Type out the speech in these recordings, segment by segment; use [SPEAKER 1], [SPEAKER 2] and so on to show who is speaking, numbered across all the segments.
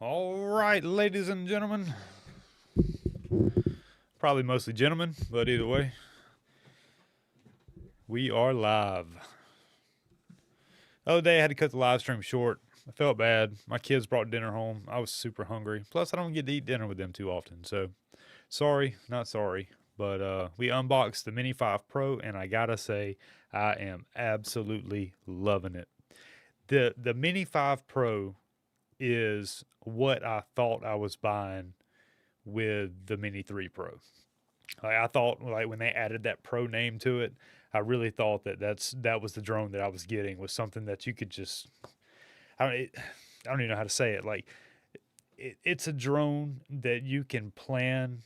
[SPEAKER 1] All right, ladies and gentlemen. Probably mostly gentlemen, but either way, we are live. The other day, I had to cut the live stream short. I felt bad. My kids brought dinner home. I was super hungry. Plus, I don't get to eat dinner with them too often. So, sorry, not sorry. But we unboxed the Mini 5 Pro, and I gotta say, I am absolutely loving it. The Mini 5 Pro is what I thought I was buying with the Mini 3 Pro. Like I thought, like when they added that Pro name to it, I really thought that was the drone that I was getting, was something that you could just I don't I don't even know how to say it. Like it's a drone that you can plan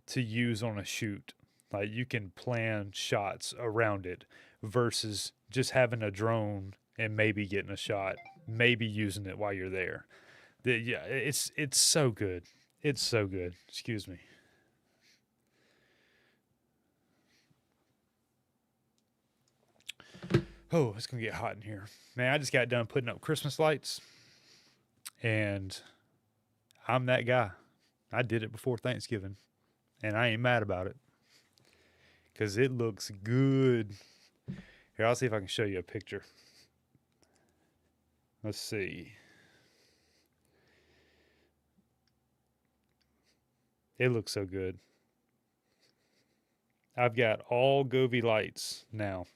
[SPEAKER 1] to use on a shoot. Like you can plan shots around it versus just having a drone and maybe getting a shot, maybe using it while you're there. Yeah, it's so good. It's so good. Excuse me. Oh, it's gonna get hot in here, man. I just got done putting up Christmas lights, and I'm that guy. I did it before Thanksgiving, and I ain't mad about it because it looks good. Here, I'll see if I can show you a picture. Let's see. It looks so good. I've got all Govee lights now.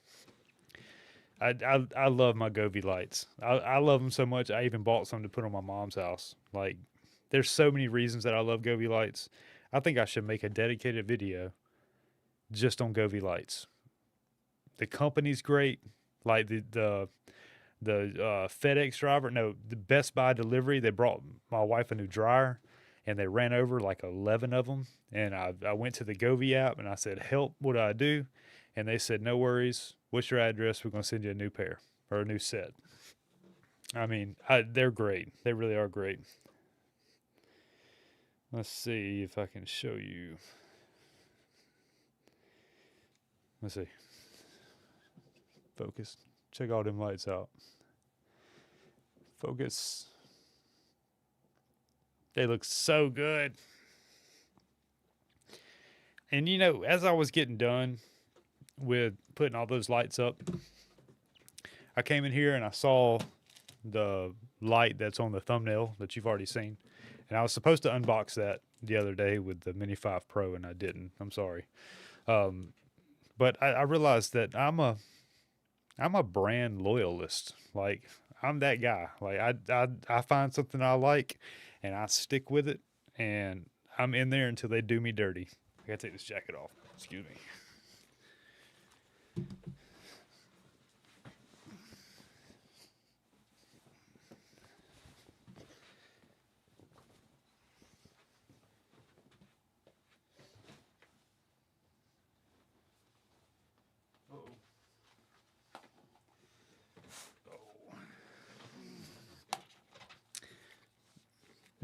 [SPEAKER 1] I love my Govee lights. I love them so much. I even bought some to put on my mom's house. Like, there's so many reasons that I love Govee lights. I think I should make a dedicated video just on Govee lights. The company's great. Like the FedEx driver, no, the Best Buy delivery. They brought my wife a new dryer, and they ran over like 11 of them. And I went to the Govee app and I said, "Help! What do I do?" And they said, "No worries. What's your address? We're going to send you a new pair or a new set." I mean, they're great. They really are great. Let's see if I can show you. Let's see. Focus. Check all them lights out. Focus. They look so good. And you know, as I was getting done with putting all those lights up, I came in here and I saw the light that's on the thumbnail that you've already seen. And I was supposed to unbox that the other day with the Mini 5 Pro, and I didn't. I'm sorry. Um, but I realized that I'm a brand loyalist. Like I'm that guy. Like I find something I like, and I stick with it, and I'm in there until they do me dirty. I gotta take this jacket off. Excuse me.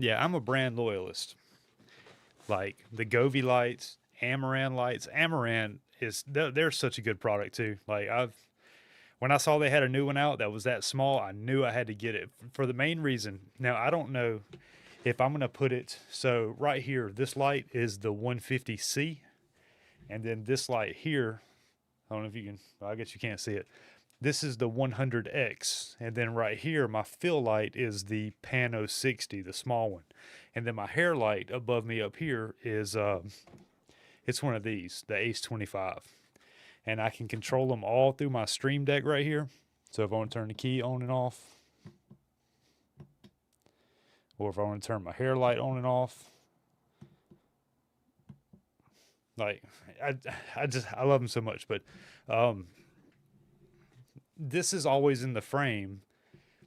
[SPEAKER 1] Yeah, I'm a brand loyalist. Like the Govee lights, Amaran lights. Amaran is they're such a good product too. Like I've when I saw they had a new one out that was that small, I knew I had to get it for the main reason. Now I don't know if I'm gonna put it. So right here, this light is the 150C, and then this light here. I don't know if you can. Well, I guess you can't see it. This is the 100X, and then right here, my fill light is the Pano 60, the small one, and then my hair light above me up here is it's one of these, the Ace 25, and I can control them all through my Stream Deck right here. So if I want to turn the key on and off, or if I want to turn my hair light on and off, like I, I love them so much. But um, this is always in the frame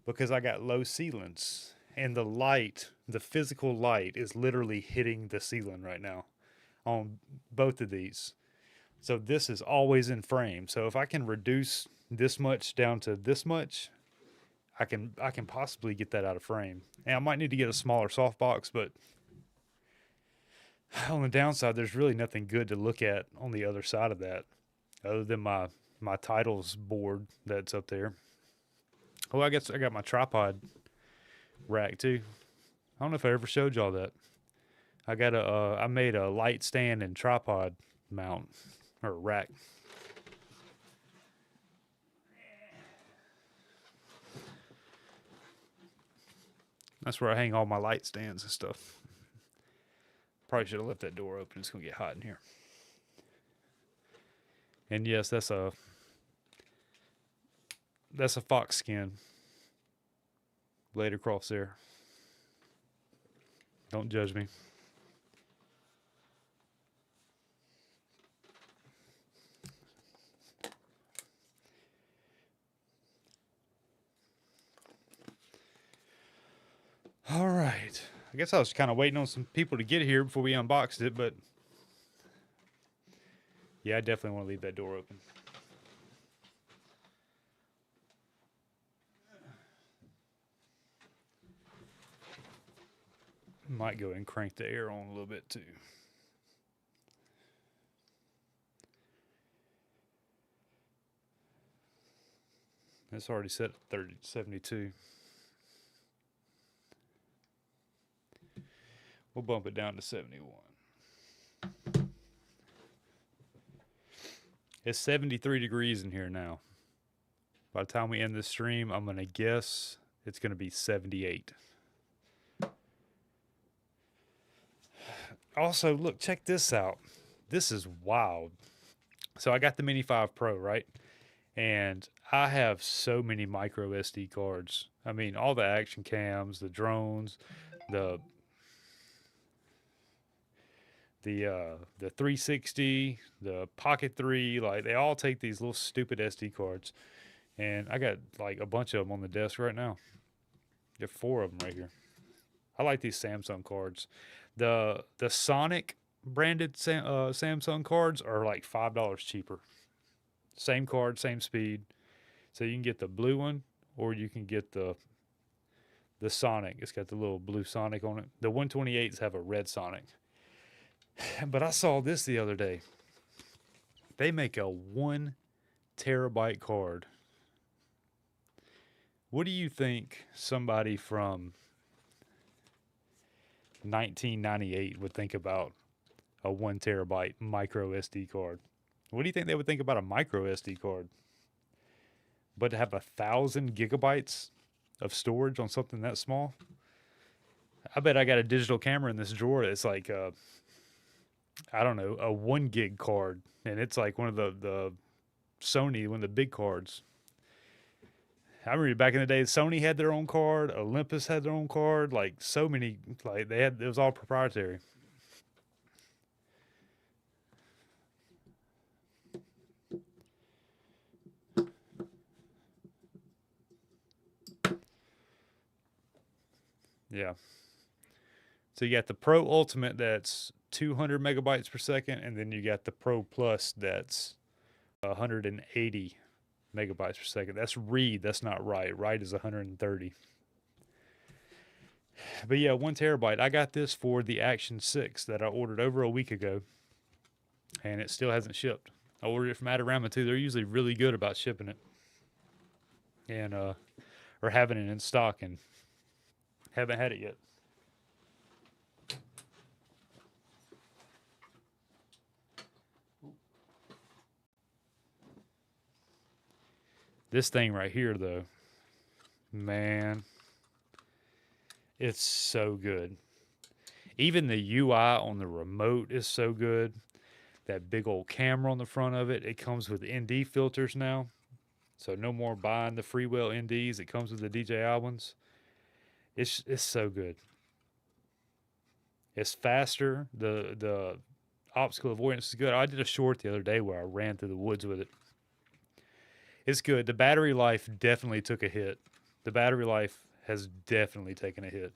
[SPEAKER 1] because I got low ceilings, and the light, the physical light, is literally hitting the ceiling right now on both of these. So this is always in frame. So if I can reduce this much down to this much, I can possibly get that out of frame. And I might need to get a smaller softbox, but on the downside, there's really nothing good to look at on the other side of that, other than my titles board that's up there. Oh, I guess I got my tripod rack too. don't know if I ever showed y'all that. I got I made a light stand and tripod mount or rack. That's where I hang all my light stands and stuff. Probably should have left that door open. It's gonna get hot in here. And yes, that's a fox skin laid across there. Don't judge me. All right. I guess I was kind of waiting on some people to get here before we unboxed it, but yeah, I definitely want to leave that door open. Might go and crank the air on a little bit too. It's already set at 72. We'll bump it down to 71. It's 73 degrees in here now. By the time we end this stream, I'm going to guess it's going to be 78. Also, look, check this out. This is wild. So I got the Mini 5 Pro, right? And I have so many micro SD cards. I mean, all the action cams, the drones, the 360, the Pocket 3, like they all take these little stupid SD cards. And I got like a bunch of them on the desk right now. There are 4 of them right here. I like these Samsung cards. The Sonic branded Samsung cards are like $5 cheaper. Same card, same speed. So you can get the blue one or you can get the Sonic. It's got the little blue Sonic on it. The 128s have a red Sonic. But I saw this the other day. They make a 1 terabyte card. What do you think somebody from 1998 would think about a 1 terabyte micro SD card? What do you think they would think about a micro SD card? But to have 1,000 gigabytes of storage on something that small? I bet I got a digital camera in this drawer that's like I don't know, a 1 gig card, and it's like one of the Sony, one of the big cards. I remember back in the day, Sony had their own card, Olympus had their own card, like so many, like it was all proprietary. Yeah. So you got the Pro Ultimate that's 200 megabytes per second, and then you got the Pro Plus that's 180 megabytes per second. That's read, that's not write. Write is 130. But yeah, 1 terabyte. I got this for the Action 6 that I ordered over a week ago, and it still hasn't shipped. I ordered it from Adorama too. They're usually really good about shipping it, and or having it in stock, and haven't had it yet. This thing right here, though, man, it's so good. Even the UI on the remote is so good. That big old camera on the front of it. It comes with ND filters now. So no more buying the Freewell NDs. It comes with the DJI ones. It's so good. It's faster. The obstacle avoidance is good. I did a short the other day where I ran through the woods with it. It's good. The battery life definitely took a hit. The battery life has definitely taken a hit.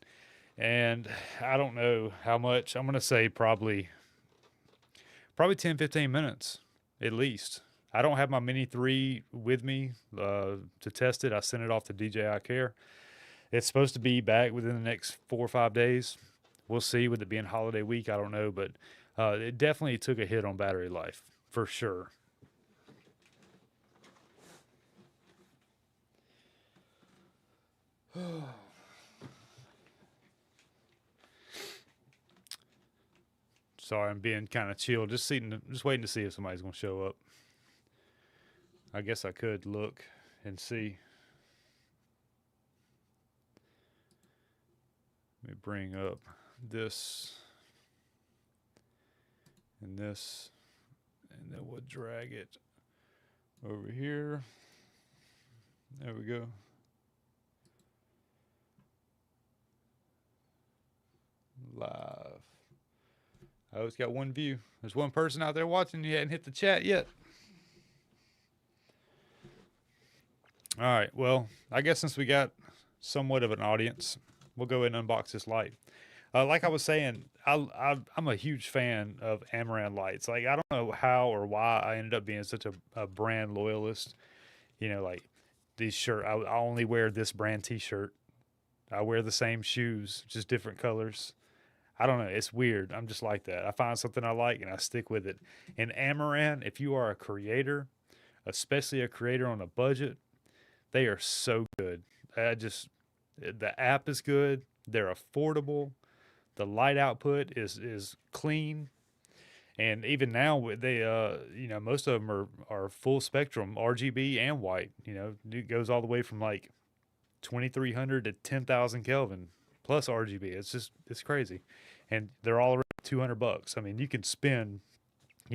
[SPEAKER 1] And I don't know how much. I'm going to say probably 10, 15 minutes at least. I don't have my Mini 3 with me to test it. I sent it off to DJI Care. It's supposed to be back within the next 4 or 5 days. We'll see with it being holiday week. I don't know, but it definitely took a hit on battery life for sure. Sorry, I'm being kind of chill. Just waiting to see if somebody's gonna show up. I guess I could look and see. Let me bring up this and this, and then we'll drag it over here. There we go. Live. Oh, it's got one view. There's one person out there watching. You hadn't hit the chat yet. All right. Well, I guess since we got somewhat of an audience, we'll go ahead and unbox this light. Like I was saying, I'm a huge fan of Amaran lights. Like, I don't know how or why I ended up being such a brand loyalist. You know, like these shirt, I only wear this brand T-shirt. I wear the same shoes, just different colors. I don't know. It's weird. I'm just like that. I find something I like and I stick with it. And Amaran, if you are a creator, especially a creator on a budget, they are so good. The app is good. They're affordable. The light output is clean. And even now, they most of them are full spectrum RGB and white. You know, it goes all the way from like 2300 to 10,000 Kelvin plus RGB. It's crazy, and they're all around $200. I mean, you can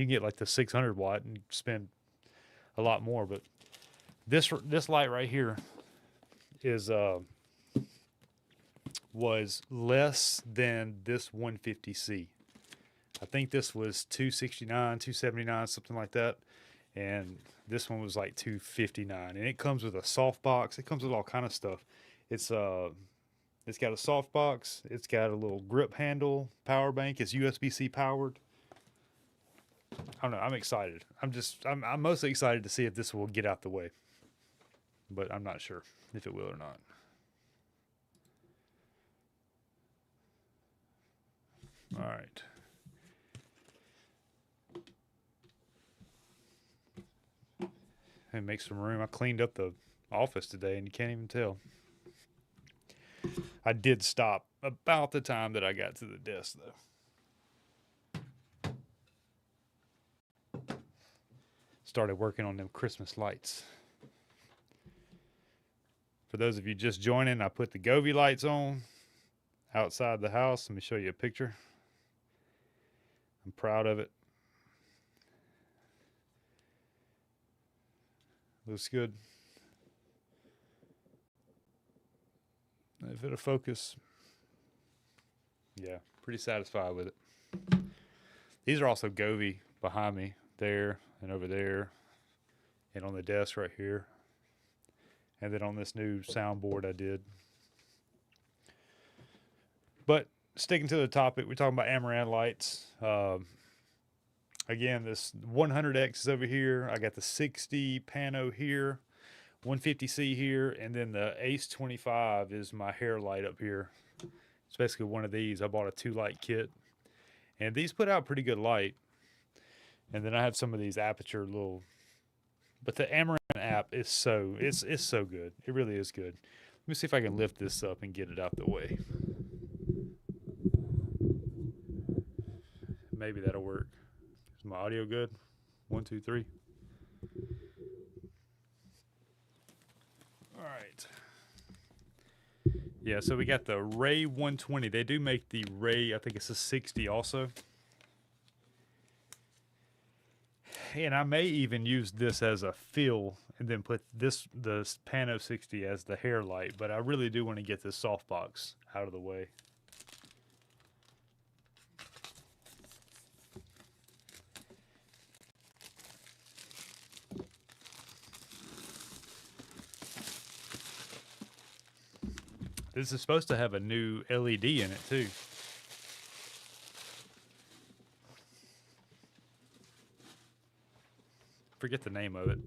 [SPEAKER 1] get like the 600 watt and spend a lot more. But this light right here was less than this 150C. I think this was 269, 279, something like that. And this one was like 259. And it comes with a soft box. It comes with all kind of stuff. It's got a soft box. It's got a little grip handle, power bank. It's USB-C powered. I don't know. I'm excited. I'm mostly excited to see if this will get out the way. But I'm not sure if it will or not. All right. And make some room. I cleaned up the office today and you can't even tell. I did stop about the time that I got to the desk though. Started working on them Christmas lights. For those of you just joining, I put the Govee lights on outside the house. Let me show you a picture. I'm proud of it. Looks good. If it'll focus. Yeah, pretty satisfied with it. These are also Govee behind me, there and over there, and on the desk right here. And then on this new soundboard I did. But sticking to the topic, we're talking about Amaran lights. Again, this 100X is over here. I got the 60 pano here, 150C here, and then the Ace 25 is my hair light up here. It's basically one of these. I bought a 2-light kit, and these put out pretty good light. And then I have some of these aperture little, but the Amaran app is it's so good. It really is good. Let me see if I can lift this up and get it out the way. Maybe that'll work. Is my audio good? 1, 2, 3. All right. Yeah, so we got the Ray 120. They do make the Ray, I think it's a 60 also. And I may even use this as a fill and then put the Pano 60 as the hair light, but I really do want to get this softbox out of the way. This is supposed to have a new LED in it too. Forget the name of it.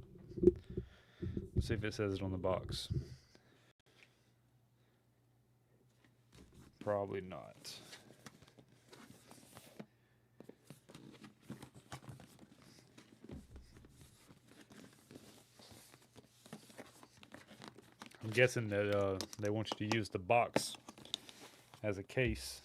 [SPEAKER 1] Let's see if it says it on the box. Probably not. I'm guessing that they want you to use the box as a case.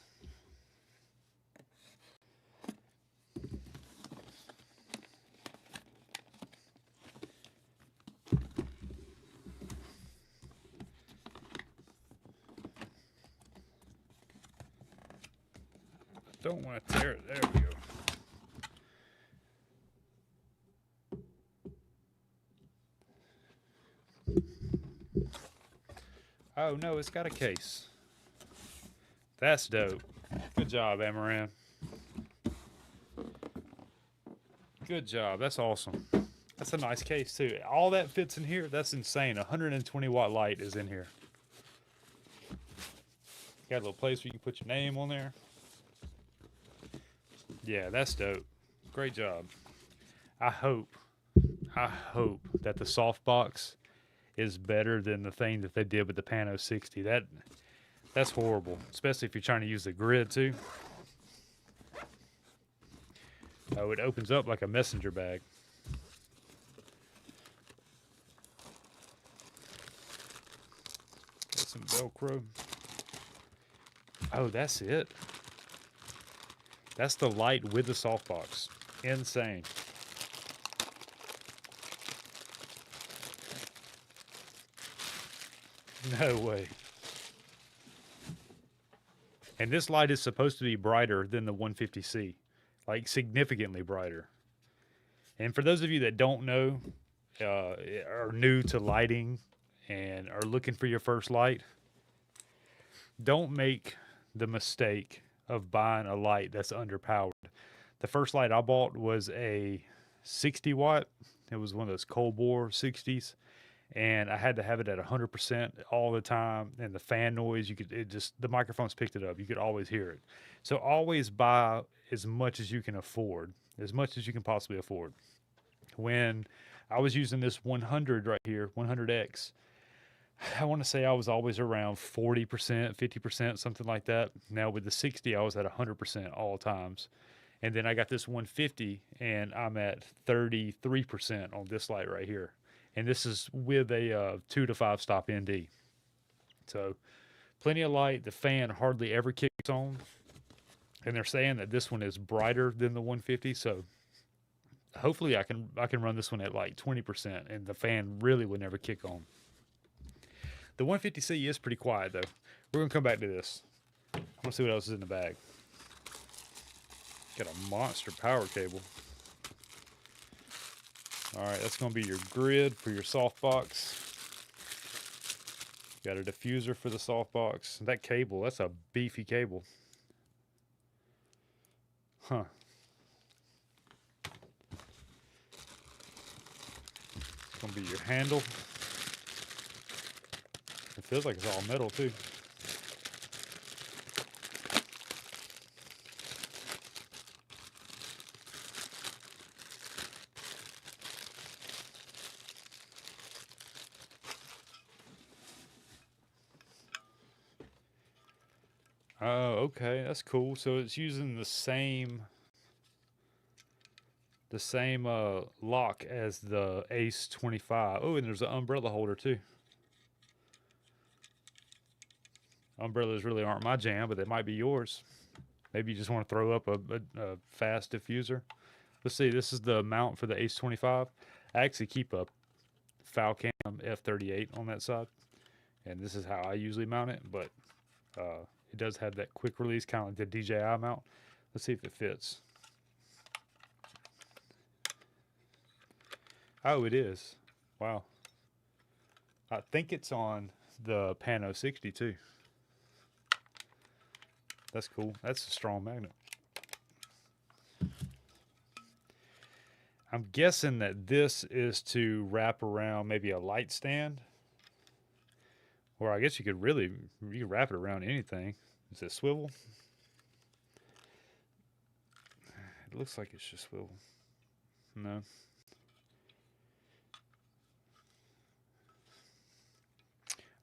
[SPEAKER 1] Don't want to tear it. There we go. Oh no, it's got a case. That's dope. Good job, Amaran. Good job. That's awesome. That's a nice case too. All that fits in here. That's insane. 120 watt light is in here. Got a little place where you can put your name on there. Yeah, that's dope. Great job. I hope that the softbox is better than the thing that they did with the Pano 60. That's horrible, especially if you're trying to use the grid too. Oh, it opens up like a messenger bag. Got some Velcro. Oh, that's it. That's the light with the softbox. Insane. No way. And this light is supposed to be brighter than the 150C, like significantly brighter. And for those of you that don't know, are new to lighting and are looking for your first light, don't make the mistake of buying a light that's underpowered. The first light I bought was a 60 watt. It was one of those cold bore 60s. And I had to have it at 100% all the time. And the fan noise, the microphones picked it up. You could always hear it. So always buy as much as you can afford, as much as you can possibly afford. When I was using this 100 right here, 100X, I want to say I was always around 40%, 50%, something like that. Now with the 60, I was at 100% all times. And then I got this 150 and I'm at 33% on this light right here. And this is with a 2 to 5 stop ND. So plenty of light. The fan hardly ever kicks on. And they're saying that this one is brighter than the 150. So hopefully I can run this one at like 20% and the fan really would never kick on. The 150C is pretty quiet though. We're gonna come back to this. I want to see what else is in the bag. Got a monster power cable. All right, that's gonna be your grid for your softbox. Got a diffuser for the softbox. That cable, that's a beefy cable. Huh. It's gonna be your handle. It feels like it's all metal too. Oh, okay, that's cool. So it's using the same lock as the Ace 25. Oh, and there's an umbrella holder too. Umbrellas really aren't my jam, but they might be yours. Maybe you just want to throw up a fast diffuser. Let's see, this is the mount for the Ace 25. I actually keep a Falcam F38 on that side, and this is how I usually mount it, but it does have that quick release, kind of like the DJI mount. Let's see if it fits. Oh, it is. Wow. I think it's on the Pano 60 too. That's cool. That's a strong magnet. I'm guessing that this is to wrap around maybe a light stand. Or I guess you could wrap it around anything. Is it swivel? It looks like it's just swivel. No.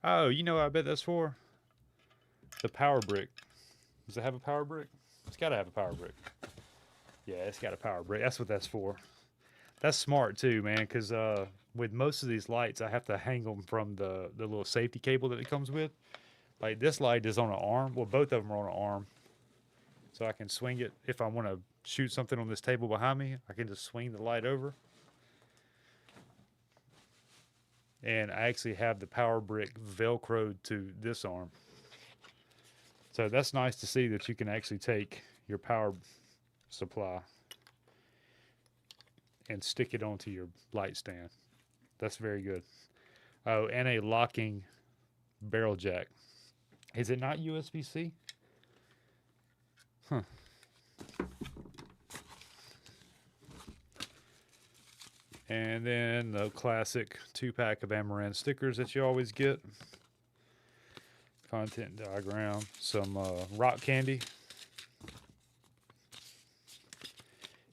[SPEAKER 1] Oh, you know what I bet that's for? The power brick. Does it have a power brick? It's got to have a power brick. Yeah, it's got a power brick. That's what that's for. That's smart too, man, because with most of these lights, I have to hang them from the little safety cable that it comes with. Like this light is on an arm. Well, both of them are on an arm. So I can swing it. If I want to shoot something on this table behind me, I can just swing the light over. And I actually have the power brick Velcroed to this arm. So that's nice to see that you can actually take your power supply and stick it onto your light stand. That's very good. Oh, and a locking barrel jack. Is it not USB-C? Huh. And then the classic 2-pack of Amaran stickers that you always get. Content diagram, some rock candy,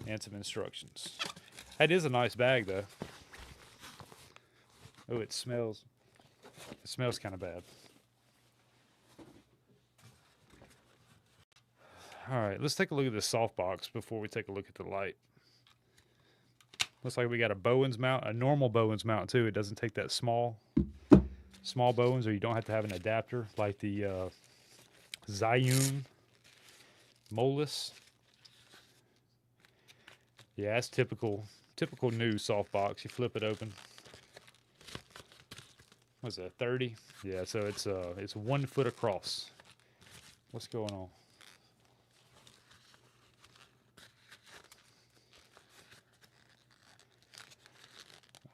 [SPEAKER 1] and some instructions. That is a nice bag, though. Oh, it smells. It smells kind of bad. All right, let's take a look at this softbox before we take a look at the light. Looks like we got a Bowens mount, a normal Bowens mount too. It doesn't take that small Bowens, or you don't have to have an adapter like the Zhiyun Molus. Yeah, that's typical new softbox. You flip it open. What's that, 30? Yeah, so it's 1 foot across. What's going on?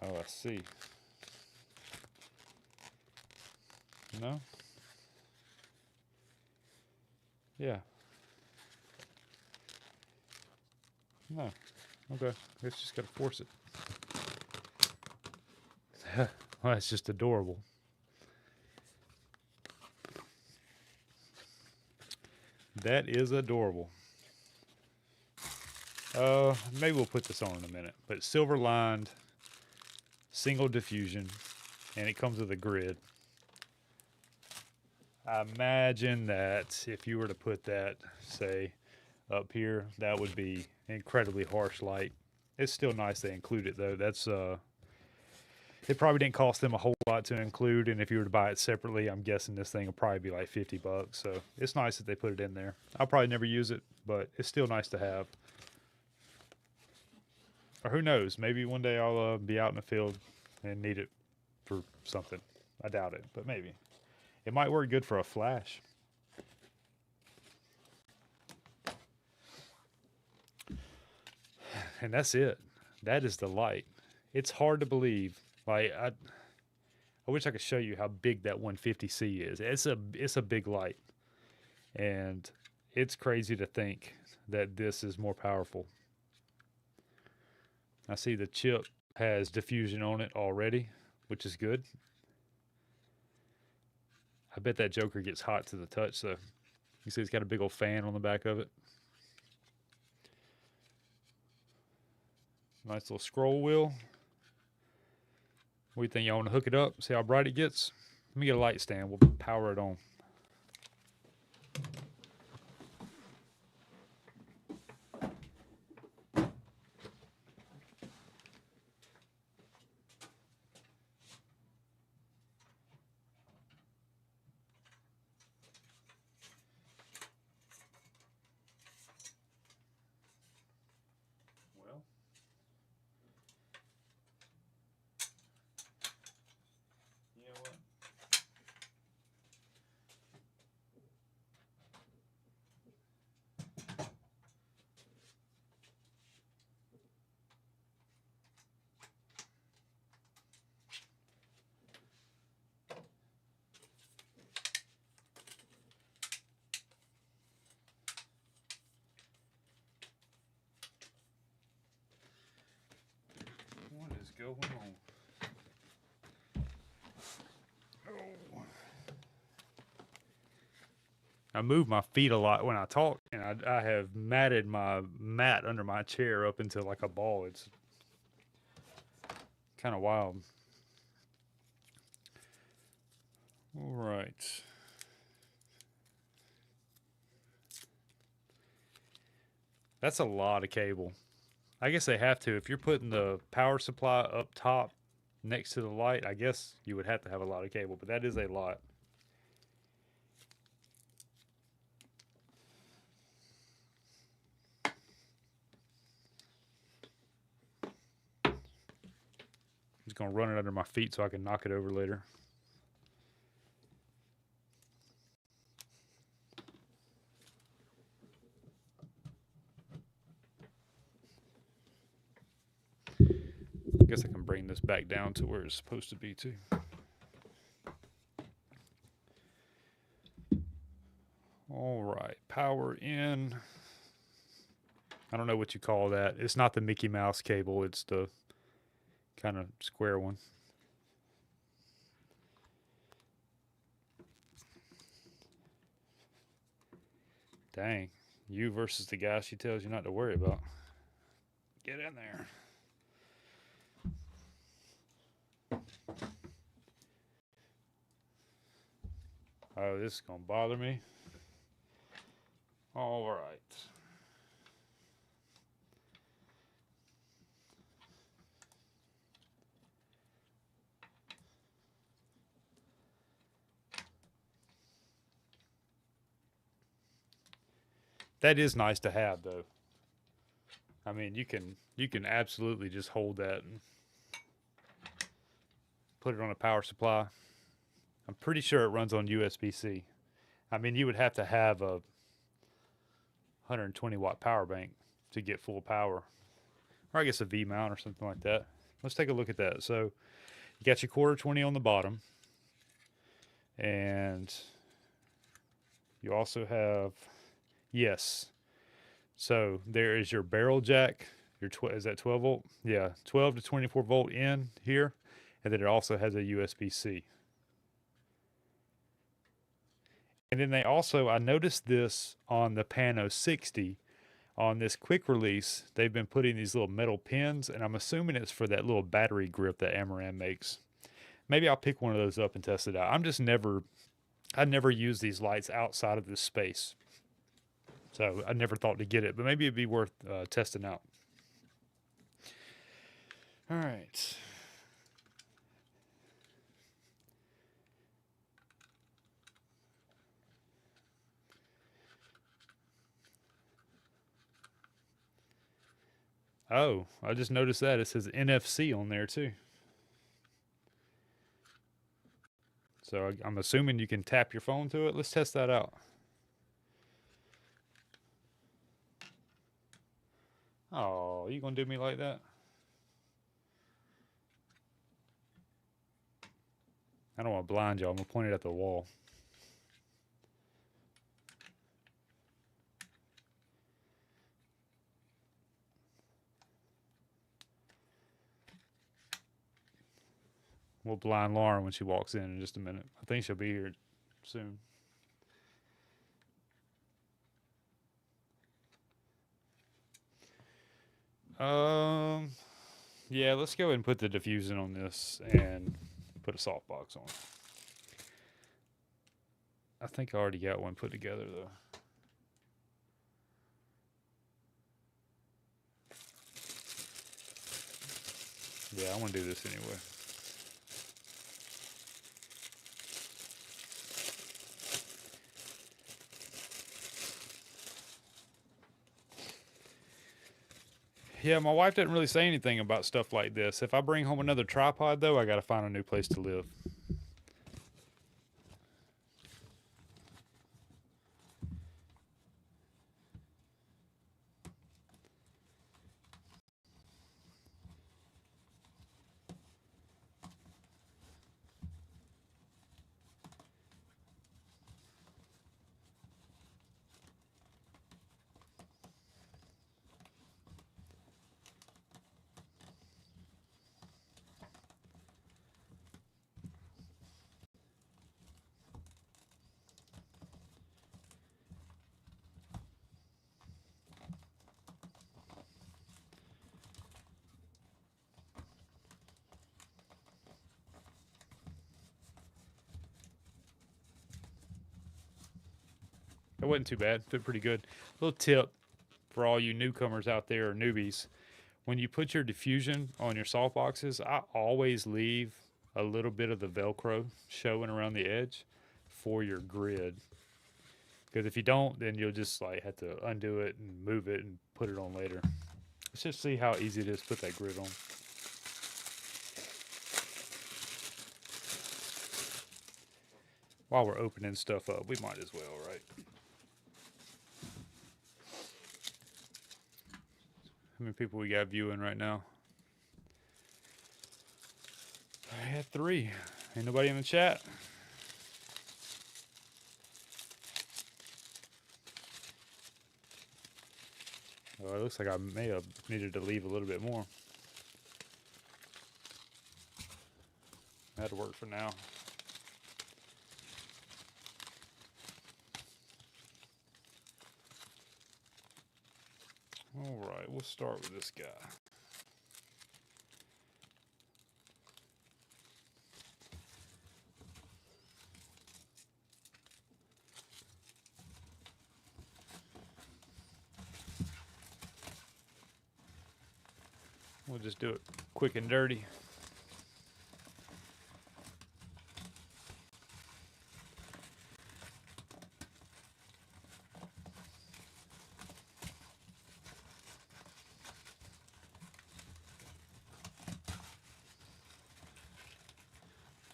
[SPEAKER 1] Oh, I see. No? Yeah. No. Okay. Guess just gotta force it. Well, that's just adorable. That is adorable. Maybe we'll put this on in a minute. But silver lined, single diffusion, and it comes with a grid. I imagine that if you were to put that, say, up here, that would be incredibly harsh light. It's still nice they include it though. That's it probably didn't cost them a whole lot to include, and if you were to buy it separately, I'm guessing this thing will probably be like $50. So it's nice that they put it in there. I'll probably never use it, but it's still nice to have. Or who knows? Maybe one day I'll be out in the field and need it for something. I doubt it, but maybe. It might work good for a flash. And that's it. That is the light. It's hard to believe. Like I wish I could show you how big that 150C is. It's a big light, and it's crazy to think that this is more powerful. I see the chip has diffusion on it already, which is good. I bet that Joker gets hot to the touch, though. You see it's got a big old fan on the back of it. Nice little scroll wheel. What do you think? Y'all want to hook it up? See how bright it gets? Let me get a light stand. We'll power it on. Well, you know what? What is going on? Oh. I move my feet a lot when I talk, and I have matted my mat under my chair up into like a ball. It's kind of wild. All right. That's a lot of cable. I guess they have to. If you're putting the power supply up top next to the light, I guess you would have to have a lot of cable, but that is a lot. I'm just going to run it under my feet so I can knock it over later. guess I can bring this back down to where it's supposed to be too. All right, power in. I don't know what you call that. It's not the Mickey Mouse cable. It's the kind of square one. Dang. You versus the guy she tells you not to worry about. Get in there. Oh, this is going to bother me. All right. That is nice to have, though. I mean, you can absolutely just hold that and put it on a power supply. I'm pretty sure it runs on USB-C. I mean, you would have to have a 120 watt power bank to get full power, or I guess a V mount or something like that. Let's take a look at that. So you got your quarter 20 on the bottom, and you also have, yes. So there is your barrel jack. Is that 12 volt? Yeah, 12 to 24 volt in here, and then it also has a USB-C. And then they also, I noticed this on the Pano 60, on this quick release, they've been putting these little metal pins, and I'm assuming it's for that little battery grip that Amaran makes. Maybe I'll pick one of those up and test it out. I never use these lights outside of this space. So I never thought to get it, but maybe it'd be worth testing out. All right. Oh, I just noticed that. It says NFC on there too. So I'm assuming you can tap your phone to it. Let's test that out. Oh, you gonna do me like that? I don't want to blind y'all. I'm gonna point it at the wall. We'll blind Lauren when she walks in just a minute. I think she'll be here soon. Yeah, let's go ahead and put the diffusion on this and put a softbox on. I think I already got one put together though. Yeah, I want to do this anyway. Yeah, my wife doesn't really say anything about stuff like this. If I bring home another tripod, though, I got to find a new place to live. That wasn't too bad. Fit pretty good. Little tip for all you newcomers out there or newbies. When you put your diffusion on your soft boxes, I always leave a little bit of the Velcro showing around the edge for your grid. Because if you don't, then you'll just like have to undo it and move it and put it on later. Let's just see how easy it is to put that grid on. While we're opening stuff up, we might as well, right? How many people we got viewing right now? At 3. Ain't nobody in the chat. Oh, it looks like I may have needed to leave a little bit more. That'll work for now. All right, we'll start with this guy. We'll just do it quick and dirty.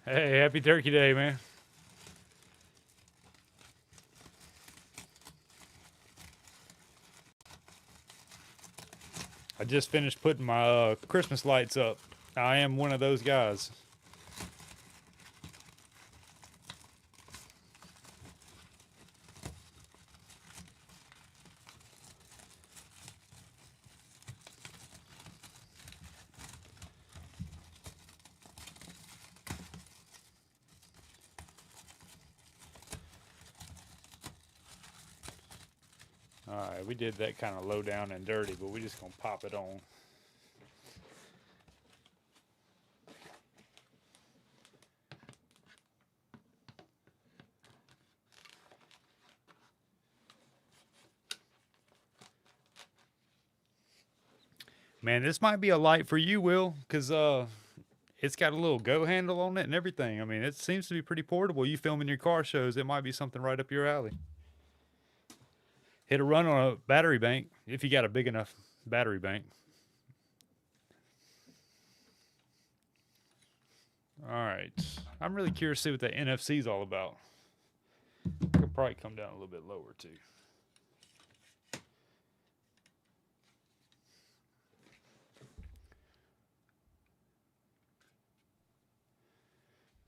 [SPEAKER 1] Hey, happy Turkey Day, man. I just finished putting my Christmas lights up. I am one of those guys. Alright, we did that kind of low down and dirty, but we're just going to pop it on. Man, this might be a light for you, Will, because it's got a little go handle on it and everything. I mean, it seems to be pretty portable. You filming your car shows, it might be something right up your alley. Hit a run on a battery bank, if you got a big enough battery bank. All right. I'm really curious to see what the NFC is all about. Could probably come down a little bit lower, too.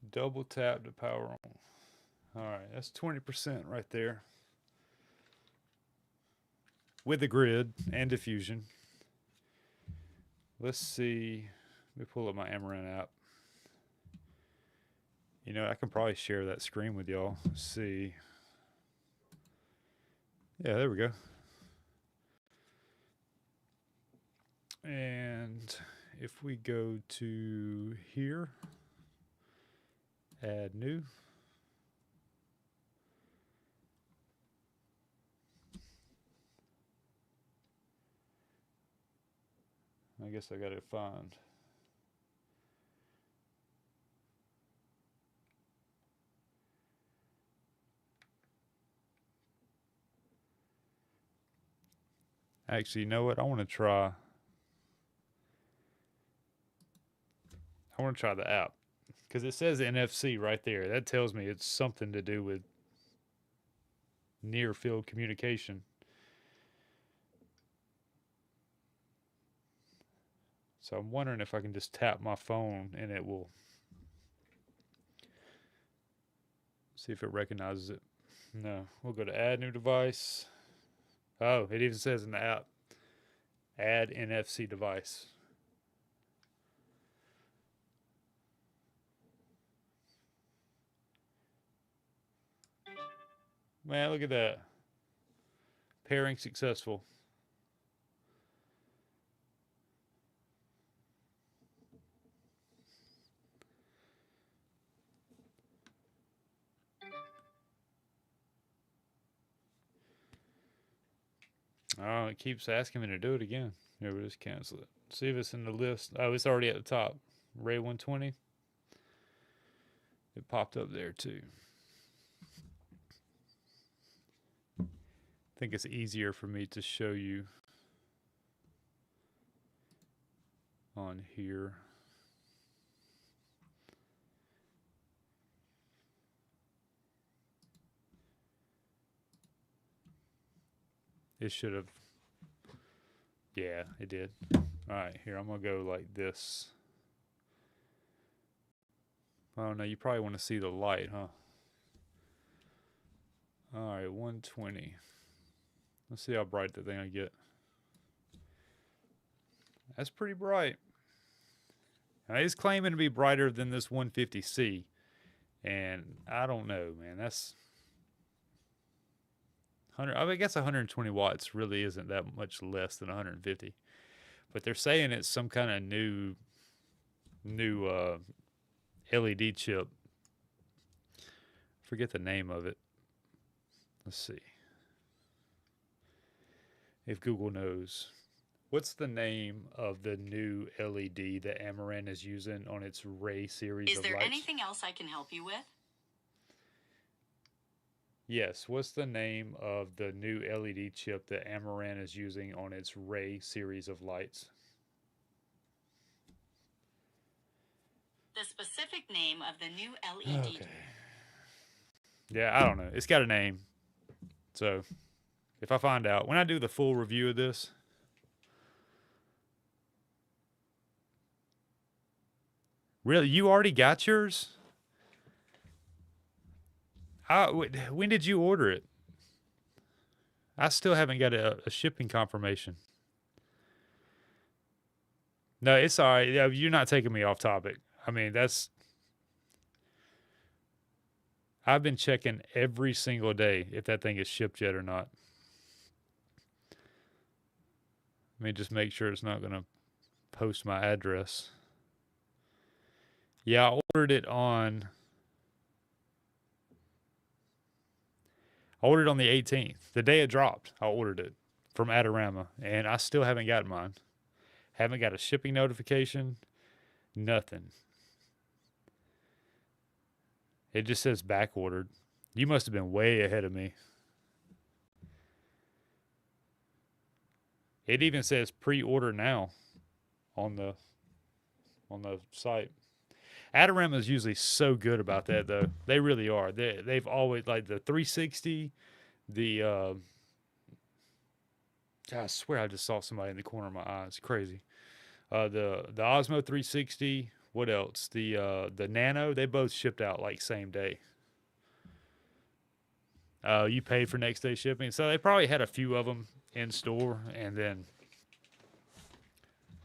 [SPEAKER 1] Double tap to power on. All right, that's 20% right there. With the grid and diffusion. Let's see. Let me pull up my Amaran app. You know, I can probably share that screen with y'all. Let's see. Yeah, there we go. And if we go to here, add new. I guess I got to find. Actually, you know what? I want to try the app because it says NFC right there. That tells me it's something to do with near field communication. So I'm wondering if I can just tap my phone and it will see if it recognizes it. No, we'll go to add new device. Oh, it even says in the app, add NFC device. Man, look at that. Pairing successful. Oh, it keeps asking me to do it again. Here, we'll just cancel it. See if it's in the list. Oh, it's already at the top. Ray 120. It popped up there too. I think it's easier for me to show you on here. It should have. Yeah, it did. All right, here, I'm going to go like this. Oh no, you probably want to see the light, huh? All right, 120. Let's see how bright that thing I get. That's pretty bright. Now, it's claiming to be brighter than this 150C, and I don't know, man. That's 100. I guess 120 watts really isn't that much less than 150, but they're saying it's some kind of new LED chip. Forget the name of it. Let's see if Google knows. What's the name of the new LED that Amaran is using on its Ray series of lights?
[SPEAKER 2] Is there anything else I can help you with?
[SPEAKER 1] Yes. What's the name of the new LED chip that Amaran is using on its Ray series of lights?
[SPEAKER 2] The specific name of the new LED.
[SPEAKER 1] Okay. Yeah, I don't know. It's got a name. So if I find out, when I do the full review of this, really, you already got yours? When did you order it? I still haven't got a shipping confirmation. No, it's all right. Yeah, you're not taking me off topic. I mean, I've been checking every single day if that thing is shipped yet or not. Let me just make sure it's not going to post my address. Yeah, I ordered it on the 18th. The day it dropped, I ordered it from Adorama, and I still haven't gotten mine. Haven't got a shipping notification, nothing. It just says back ordered. You must have been way ahead of me. It even says pre-order now on the site. Adorama is usually so good about that, though. They really are. They've always, like, the 360, the I swear I just saw somebody in the corner of my eye. It's crazy. The Osmo 360. What else? The Nano. They both shipped out like same day. You pay for next day shipping, so they probably had a few of them in store, and then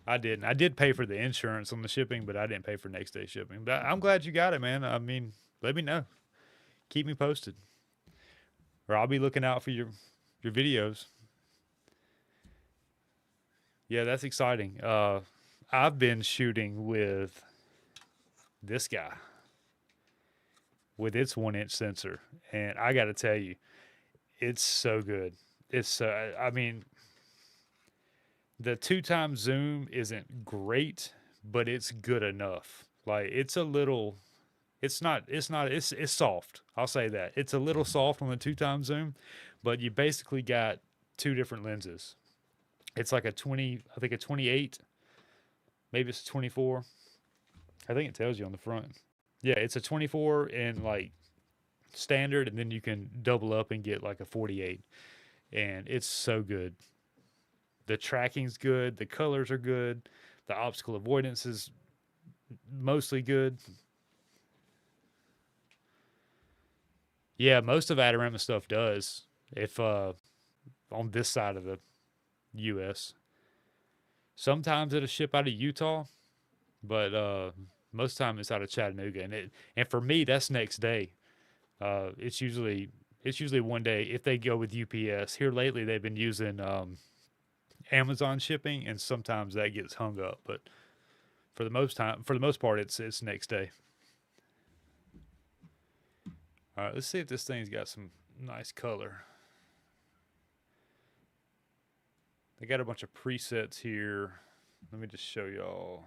[SPEAKER 1] I didn't. I did pay for the insurance on the shipping, but I didn't pay for next day shipping. But I'm glad you got it, man. I mean, let me know. Keep me posted, or I'll be looking out for your videos. Yeah, that's exciting. I've been shooting with this guy with its 1-inch sensor, and I got to tell you, it's so good. It's I mean, the 2x zoom isn't great, but it's good enough. Like, it's a little, it's soft. I'll say that. It's a little soft on the 2x zoom, but you basically got two different lenses. It's like a 20, I think a 28, maybe it's a 24. I think it tells you on the front. Yeah, it's a 24 in like standard, and then you can double up and get like a 48. And it's so good. The tracking's good, the colors are good, the obstacle avoidance is mostly good. Yeah, most of Adorama stuff does. If on this side of the US. Sometimes it'll ship out of Utah, but most time it's out of Chattanooga, and for me that's next day. It's usually one day if they go with UPS. Here lately they've been using Amazon shipping, and sometimes that gets hung up. But for the most part, it's next day. All right, let's see if this thing's got some nice color. They got a bunch of presets here. Let me just show y'all.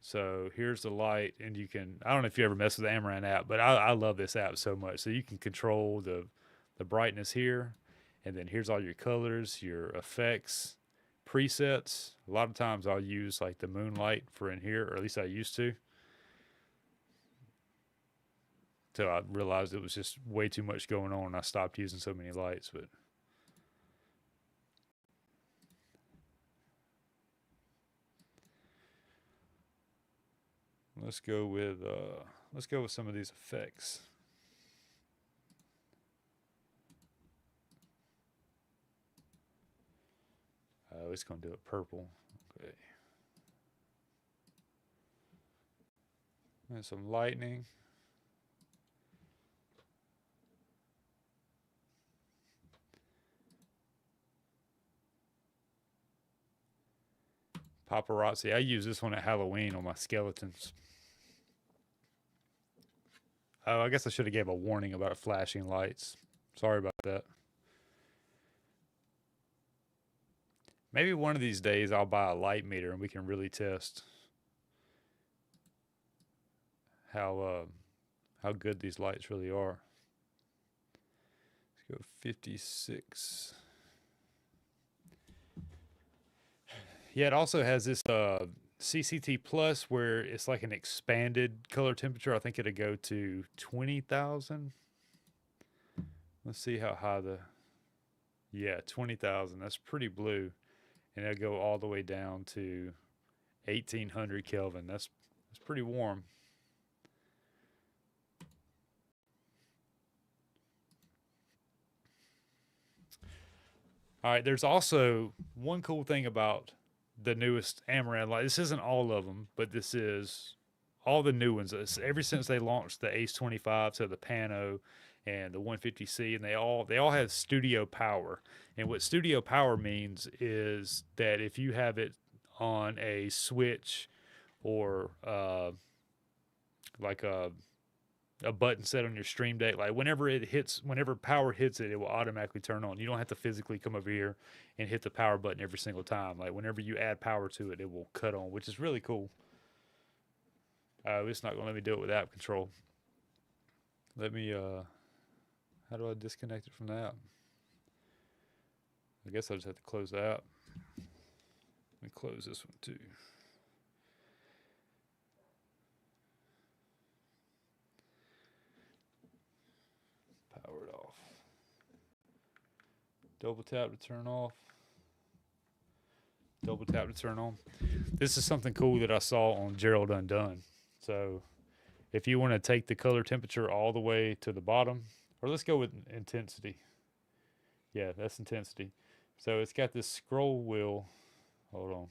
[SPEAKER 1] So here's the light, and you can, I don't know if you ever mess with the Amaran app, but I love this app so much. So you can control the brightness here, and then here's all your colors, your effects, presets. A lot of times I'll use like the moonlight for in here, or at least I used to. So I realized it was just way too much going on, and I stopped using so many lights. But let's go with some of these effects. Oh, it's gonna do it purple. Okay. And some lightning. Paparazzi. I use this one at Halloween on my skeletons. Oh, I guess I should have gave a warning about flashing lights. Sorry about that. Maybe one of these days I'll buy a light meter and we can really test how how good these lights really are. Let's go 56. Yeah, it also has this CCT plus where it's like an expanded color temperature. I think it'll go to 20,000. Let's see how high yeah, 20,000. That's pretty blue. And it'll go all the way down to 1800 Kelvin. That's pretty warm. All right, there's also one cool thing about the newest Amaran light. This isn't all of them, but this is all the new ones. It's ever since they launched the Ace 25, so the Pano and the 150C, and they all have studio power. And what studio power means is that if you have it on a switch or like a button set on your stream deck, like whenever power hits it, it will automatically turn on. You don't have to physically come over here and hit the power button every single time. Like whenever you add power to it, it will cut on, which is really cool. It's not gonna let me do it with app control. Let me how do I disconnect it from the app? I guess I just have to close the app. Let me close this one too. Power it off. Double tap to turn off. Double tap to turn on. This is something cool that I saw on Gerald Undone. So if you want to take the color temperature all the way to the bottom, or let's go with intensity. Yeah, that's intensity. So it's got this scroll wheel. Hold on.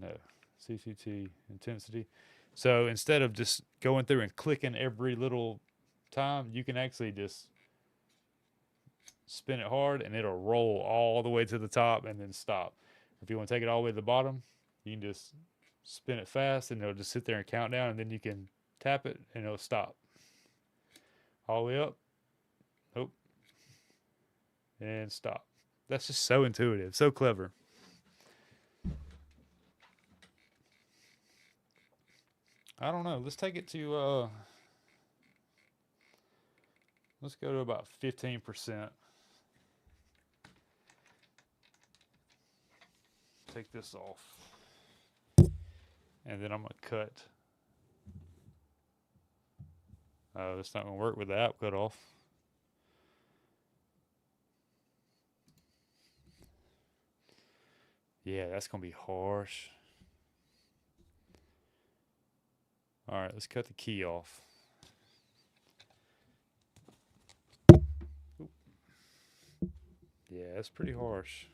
[SPEAKER 1] No, CCT intensity. So instead of just going through and clicking every little time, you can actually just spin it hard and it'll roll all the way to the top and then stop. If you want to take it all the way to the bottom, you can just spin it fast and it'll just sit there and count down, and then you can tap it and it'll stop. All the way up. Oh. And stop. That's just so intuitive, so clever. I don't know. Let's take it to let's go to about 15%. Take this off. And then I'm going to cut. Oh, that's not going to work with the app cut off. Yeah, that's going to be harsh. All right, let's cut the key off. Yeah, that's pretty harsh.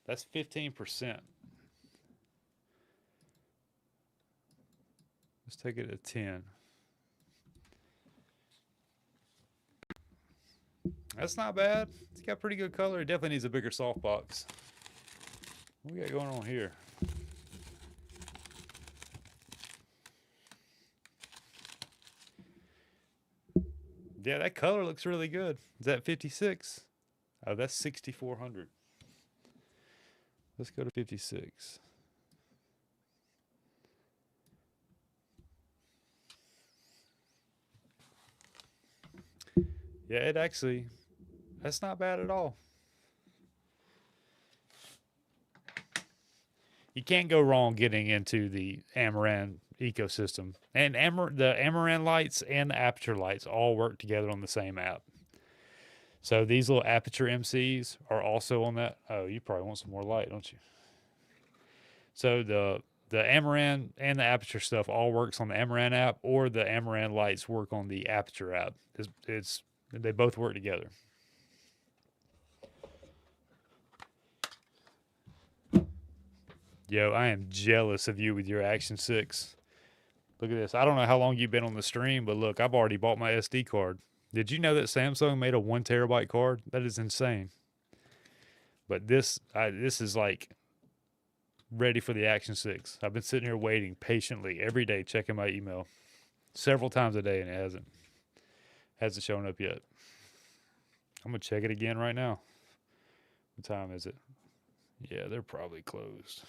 [SPEAKER 1] That's 15%. Let's take it to 10. That's not bad. It's got pretty good color. It definitely needs a bigger softbox. What we got going on here? Yeah, that color looks really good. Is that 56? Oh, that's 6400. Let's go to 56. Yeah, it actually, that's not bad at all. You can't go wrong getting into the Amaran ecosystem. And the Amaran lights and the aperture lights all work together on the same app. So these little aperture MCs are also on that. Oh, you probably want some more light, don't you? So the the Amaran and the Aperture stuff all works on the Amaran app, or the Amaran lights work on the Aperture app. It's they both work together. Yo, I am jealous of you with your Action 6. Look at this. I don't know how long you've been on the stream, but look, I've already bought my SD card. Did you know that Samsung made a 1 terabyte card? That is insane. But this is like ready for the Action 6. I've been sitting here waiting patiently every day, checking my email several times a day, and it hasn't shown up yet. I'm gonna check it again right now. What time is it? Yeah, they're probably closed.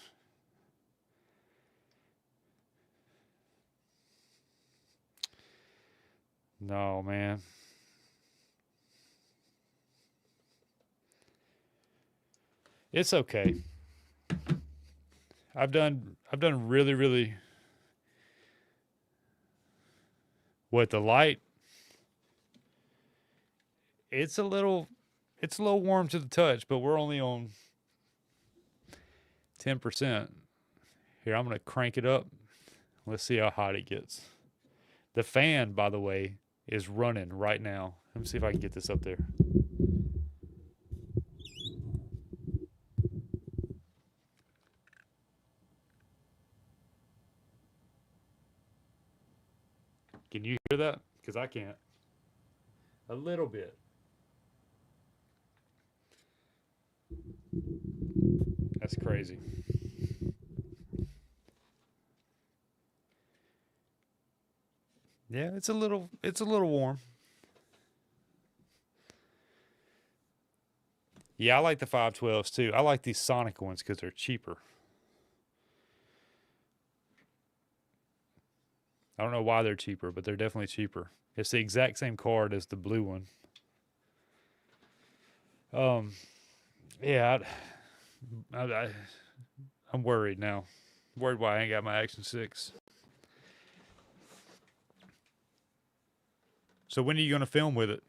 [SPEAKER 1] No, man. It's okay. I've done really what the light. It's a little warm to the touch, but we're only on 10%. Here, I'm gonna crank it up. Let's see how hot it gets. The fan, by the way, is running right now. Let me see if I can get this up there. Can you hear that? Because I can't. A little bit. That's crazy. Yeah, it's a little warm. Yeah, I like the 512s too. I like these Sonic ones because they're cheaper. I don't know why they're cheaper, but they're definitely cheaper. It's the exact same card as the blue one. Um, yeah, I'm worried now. Worried why I ain't got my Action 6. So when are you gonna film with it?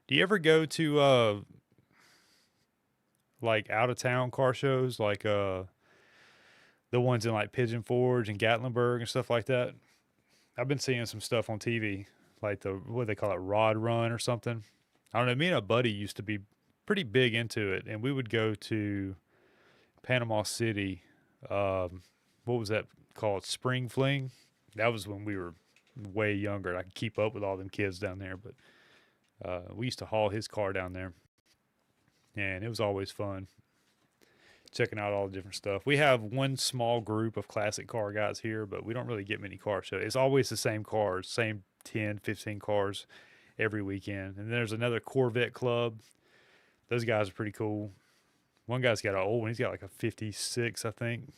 [SPEAKER 1] Do you ever go to like out of town car shows, like the ones in like Pigeon Forge and Gatlinburg and stuff like that? I've been seeing some stuff on TV, like the what they call it, Rod Run or something. I don't know. Me and a buddy used to be pretty big into it, and we would go to Panama City. What was that called? Spring Fling. That was when we were way younger. And I could keep up with all them kids down there, but we used to haul his car down there, and it was always fun checking out all the different stuff. We have one small group of classic car guys here, but we don't really get many car shows. It's always the same cars, same 10, 15 cars every weekend. And there's another Corvette club. Those guys are pretty cool. One guy's got an old one. He's got like a 56, I think.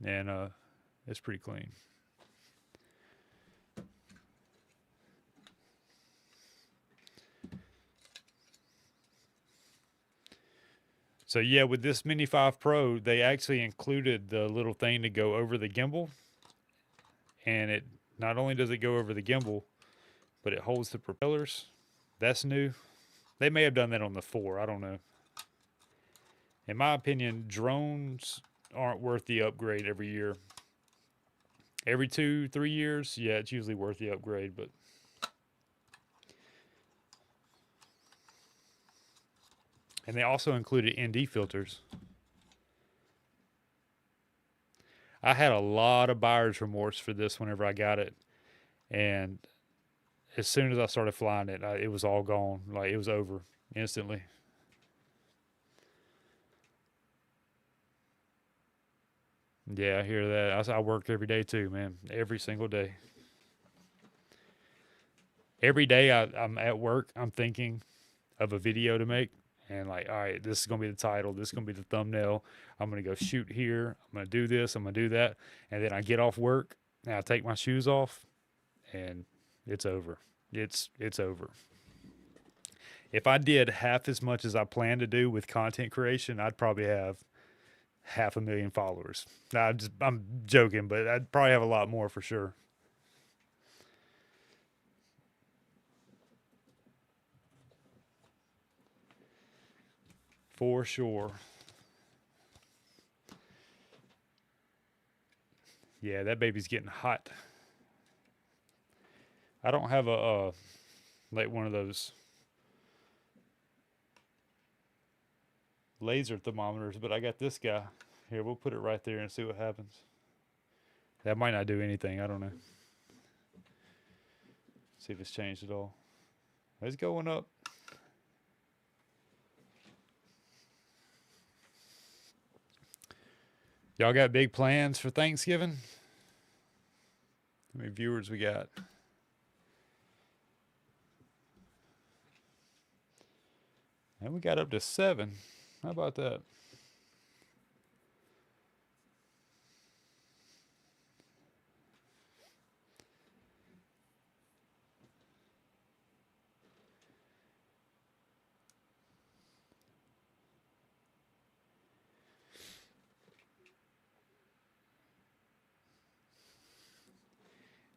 [SPEAKER 1] And it's pretty clean. So yeah, with this Mini 5 Pro, they actually included the little thing to go over the gimbal. And it not only does it go over the gimbal, but it holds the propellers. That's new. They may have done that on the 4. I don't know. In my opinion, drones aren't worth the upgrade every year. Every 2, 3 years, yeah, it's usually worth the upgrade, but and they also included ND filters. I had a lot of buyer's remorse for this whenever I got it, and as soon as I started flying it, it was all gone. Like it was over instantly. Yeah, I hear that. I work every day too, man. Every single day. Every day I'm at work, I'm thinking of a video to make. And like, all right, this is gonna be the title. This is gonna be the thumbnail. I'm gonna go shoot here. I'm gonna do this. I'm gonna do that. And then I get off work and I take my shoes off, and it's over. It's over. If I did half as much as I plan to do with content creation, I'd probably have 500,000 followers. I'm joking, but I'd probably have a lot more for sure. For sure. Yeah, that baby's getting hot. I don't have a like one of those laser thermometers, but I got this guy. Here, we'll put it right there and see what happens. That might not do anything. I don't know. See if it's changed at all. It's going up. Y'all got big plans for Thanksgiving? How many viewers we got? And we got up to 7. How about that?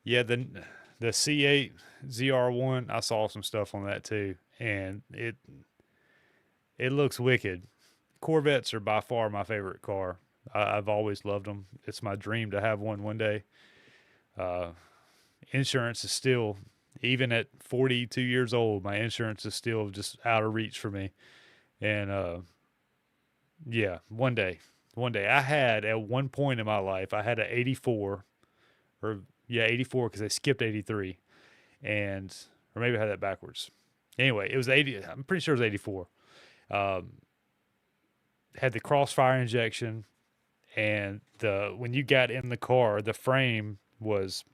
[SPEAKER 1] Yeah, the C8 ZR1, I saw some stuff on that too, and it looks wicked. Corvettes are by far my favorite car. I've always loved them. It's my dream to have one day. Uh, Insurance is still, even at 42 years old, my insurance is still just out of reach for me. And yeah, one day, I had at one point in my life, I had an 84, or yeah, 84 because they skipped 83, and or maybe I had that backwards. Anyway, it was 80. I'm pretty sure it was 84. Um, had the crossfire injection, and the when you got in the car, the frame was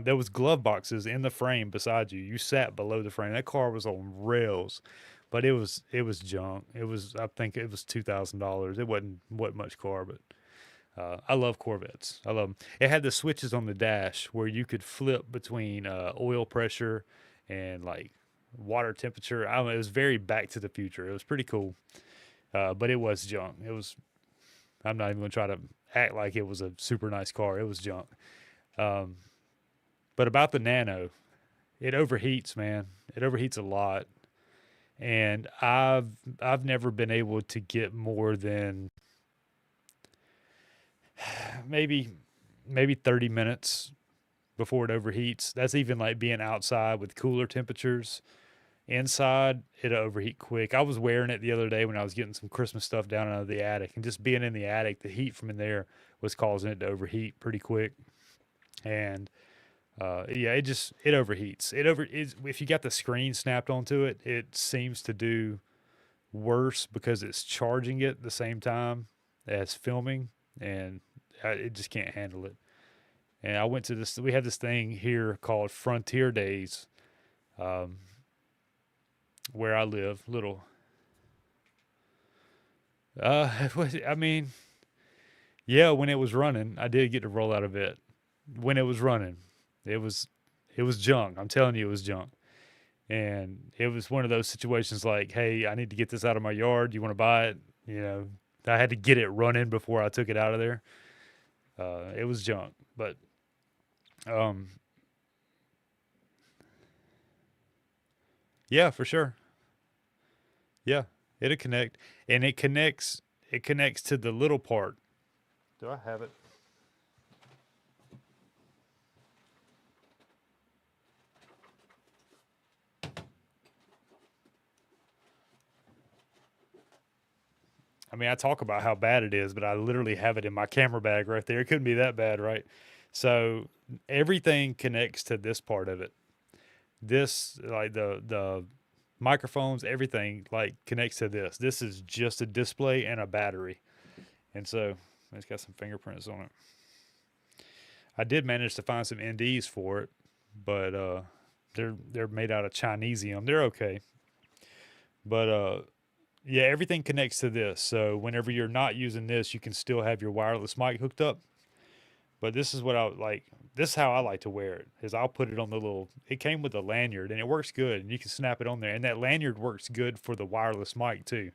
[SPEAKER 1] there was glove boxes in the frame beside you. You sat below the frame. That car was on rails, but it was junk. It was I think it was $2,000. It wasn't much car, but I love Corvettes. I love them. It had the switches on the dash where you could flip between oil pressure and like water temperature. I don't know, it was very Back to the Future. It was pretty cool, but it was junk. It was. I'm not even gonna try to act like it was a super nice car. It was junk. Um, but about the Nano, it overheats, man. It overheats a lot, and I've never been able to get more than maybe 30 minutes before it overheats. That's even like being outside with cooler temperatures. Inside, it'll overheat quick. I was wearing it the other day when I was getting some Christmas stuff down out of the attic, and just being in the attic, the heat from in there was causing it to overheat pretty quick. And yeah, it overheats. If you got the screen snapped onto it, it seems to do worse because it's charging it at the same time as filming, and it just can't handle it. And I went to this. We have this thing here called Frontier Days, um, where I live. Little. I mean, yeah. When it was running, I did get to roll out of it. When it was running, it was it was junk. I'm telling you, it was junk. And it was one of those situations like, hey, I need to get this out of my yard. You want to buy it? You know, I had to get it running before I took it out of there. It was junk, but um, yeah, for sure. Yeah, it'll connect, and it connects. It connects to the little part. Do I have it? I mean, I talk about how bad it is, but I literally have it in my camera bag right there. It couldn't be that bad, right? So everything connects to this part of it. This like the microphones, everything like connects to this. This is just a display and a battery, and so it's got some fingerprints on it. I did manage to find some NDs for it, but they're made out of Chinesium. They're okay, but yeah, everything connects to this. So whenever you're not using this, you can still have your wireless mic hooked up. But this is what I like. This is how I like to wear it. Is I'll put it on the little. It came with a lanyard, and it works good. And you can snap it on there, and that lanyard works good for the wireless mic too.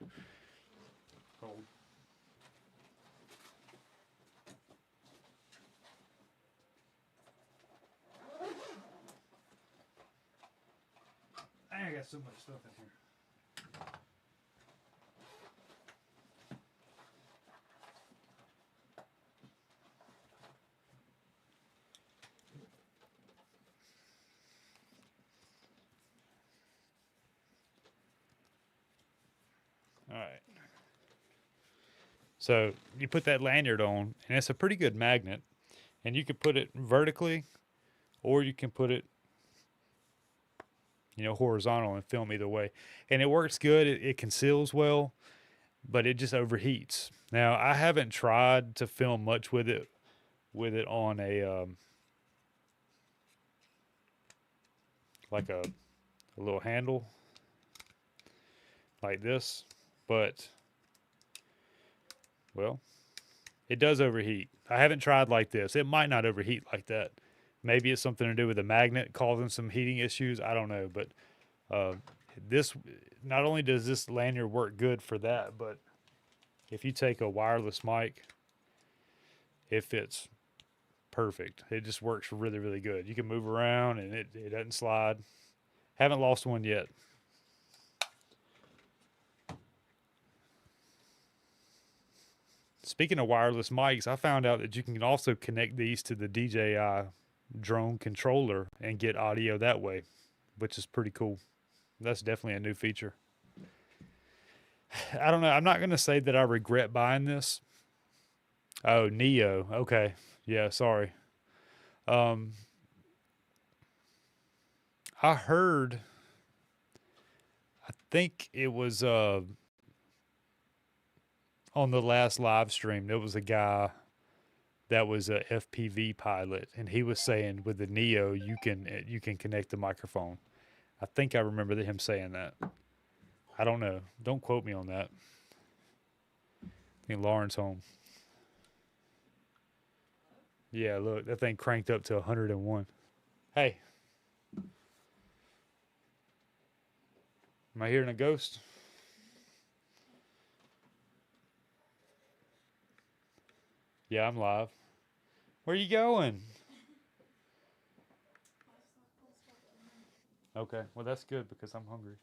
[SPEAKER 1] I got so much stuff in here. So you put that lanyard on, and it's a pretty good magnet. And you can put it vertically, or you can put it, horizontal and film either way. And it works good. It conceals well, but it just overheats. Now I haven't tried to film much with it on a like a little handle like this, but well, it does overheat. I haven't tried like this. It might not overheat like that. Maybe it's something to do with the magnet causing some heating issues. I don't know, but uh, this not only does this lanyard work good for that, but if you take a wireless mic, it fits perfect. It just works really, really good. You can move around and it doesn't slide. Haven't lost one yet. Speaking of wireless mics, I found out that you can also connect these to the DJI drone controller and get audio that way, which is pretty cool. That's definitely a new feature. I don't know. I'm not going to say that I regret buying this. Oh, Neo. Okay. Yeah, sorry. Um, I heard, I think it was on the last live stream, there was a guy that was a FPV pilot, and he was saying with the Neo you can connect the microphone. I think I remember him saying that. I don't know. Don't quote me on that. I think Lauren's home. Yeah, look, that thing cranked up to 101. Hey, am I hearing a ghost? Yeah, I'm live. Where you going? Okay, well that's good because I'm hungry.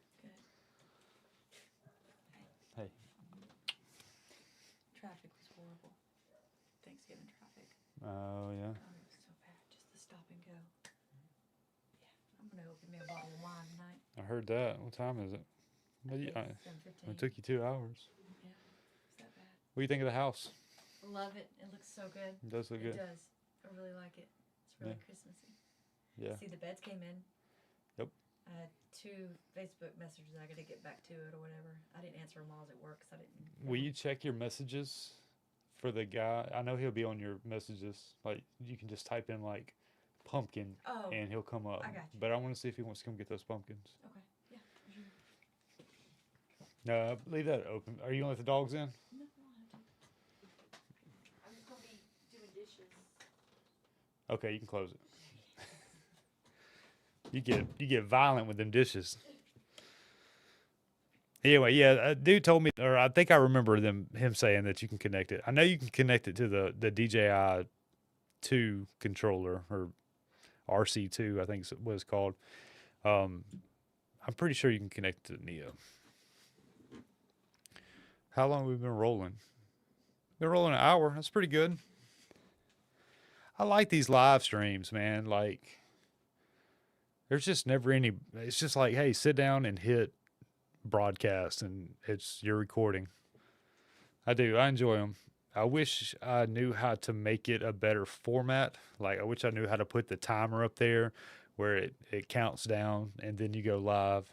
[SPEAKER 1] Hey,
[SPEAKER 2] Traffic was horrible. Thanksgiving traffic.
[SPEAKER 1] oh yeah,
[SPEAKER 2] It was so bad. Just the stop and go. Yeah, I'm gonna go get me a bottle of wine tonight.
[SPEAKER 1] I heard that. What time is it?
[SPEAKER 2] I think
[SPEAKER 1] It
[SPEAKER 2] 7:15.
[SPEAKER 1] took you 2 hours.
[SPEAKER 2] Yeah, it's that bad.
[SPEAKER 1] What do you think of the house?
[SPEAKER 2] Love it. It looks so good.
[SPEAKER 1] It does look
[SPEAKER 2] It
[SPEAKER 1] good.
[SPEAKER 2] does. I really like it. It's really
[SPEAKER 1] Yeah.
[SPEAKER 2] Christmassy.
[SPEAKER 1] Yeah.
[SPEAKER 2] See, the beds came in.
[SPEAKER 1] Yep.
[SPEAKER 2] I had 2 Facebook messages I got to get back to it or whatever. I didn't answer them while I was at work because I didn't.
[SPEAKER 1] Will you check your messages for the guy? I know he'll be on your messages. Like you can just type in like pumpkin
[SPEAKER 2] Oh,
[SPEAKER 1] and he'll come up.
[SPEAKER 2] I got you.
[SPEAKER 1] But I want to see if he wants to come get those pumpkins.
[SPEAKER 2] okay. Yeah. for sure.
[SPEAKER 1] No, leave that open. Are you gonna let the dogs in?
[SPEAKER 2] No, I don't have to. I'm just gonna be doing dishes.
[SPEAKER 1] Okay, you can close it. You get violent with them dishes. Anyway, yeah, a dude told me, or I think I remember him saying that you can connect it. I know you can connect it to the DJI 2 controller or RC2, I think is what it's called. I'm pretty sure you can connect it to the Neo. How long have we been rolling? Been rolling an hour. That's pretty good. I like these live streams, man. Like, there's just never any. It's just like, hey, sit down and hit broadcast, and you're recording. I do. I enjoy them. I wish I knew how to make it a better format. Like, I wish I knew how to put the timer up there where it counts down and then you go live.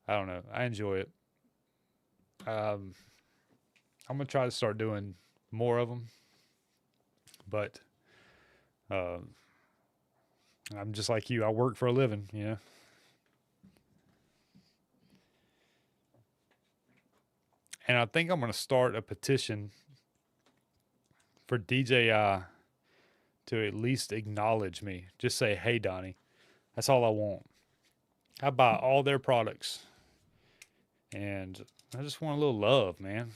[SPEAKER 1] I don't know. I enjoy it. I'm gonna try to start doing more of them, but uh, I'm just like you. I work for a living, you know. And I think I'm gonna start a petition for DJI to at least acknowledge me. Just say, "Hey, Donnie." That's all I want. I buy all their products, and I just want a little love, man.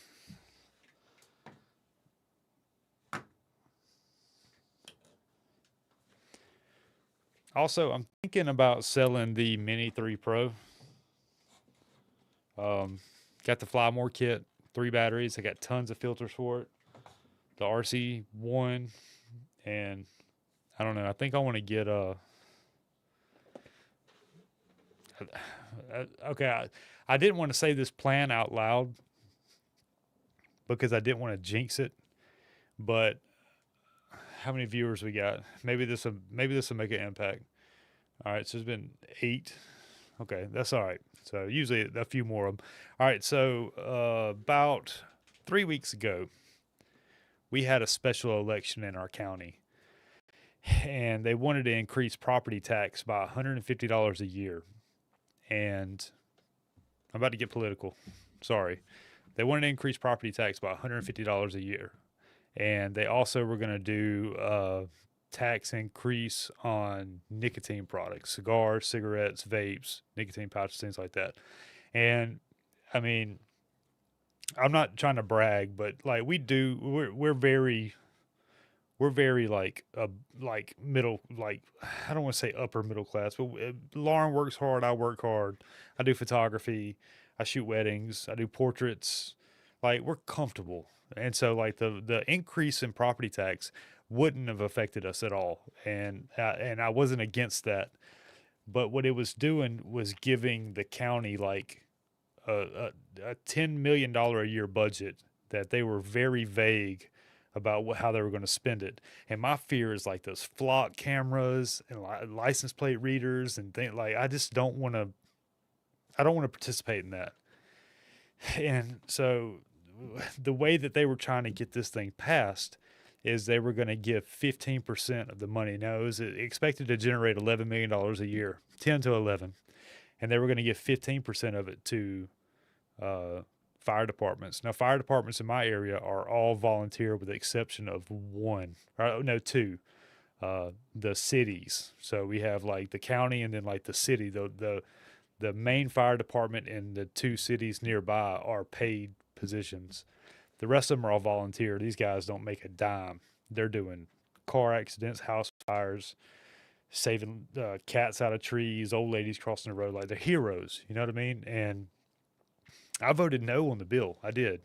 [SPEAKER 1] Also, I'm thinking about selling the Mini 3 Pro. Got the Fly More kit, 3 batteries. I got tons of filters for it. The RC1, and I don't know. I think I want to get a. Okay, I didn't want to say this plan out loud, because I didn't want to jinx it. But how many viewers we got? Maybe this will make an impact. All right, so it's been 8. Okay, that's all right. So usually a few more of them. All right, so about 3 weeks ago, we had a special election in our county, and they wanted to increase property tax by $150 a year. And I'm about to get political. Sorry. They wanted to increase property tax by $150 a year. And they also were going to do a tax increase on nicotine products, cigars, cigarettes, vapes, nicotine pouches, things like that. And I mean, I'm not trying to brag, but like we're very like middle, like I don't want to say upper middle class, but Lauren works hard, I work hard. I do photography, I shoot weddings, I do portraits. Like we're comfortable. And so like the increase in property tax wouldn't have affected us at all. And I wasn't against that. But what it was doing was giving the county like a $10 million a year budget that they were very vague about how they were going to spend it. And my fear is like those flock cameras and license plate readers and things like I just don't want to. I don't want to participate in that. And so the way that they were trying to get this thing passed is they were going to give 15% of the money. Now it was expected to generate $11 million a year, 10 to 11, and they were going to give 15% of it to uh, fire departments. Now, fire departments in my area are all volunteer with the exception of one, or no, two. The cities. So we have like the county and then like the city. The main fire department and the two cities nearby are paid positions. The rest of them are all volunteer. These guys don't make a dime. They're doing car accidents, house fires, saving cats out of trees, old ladies crossing the road. Like they're heroes. You know what I mean? And I voted no on the bill. I did.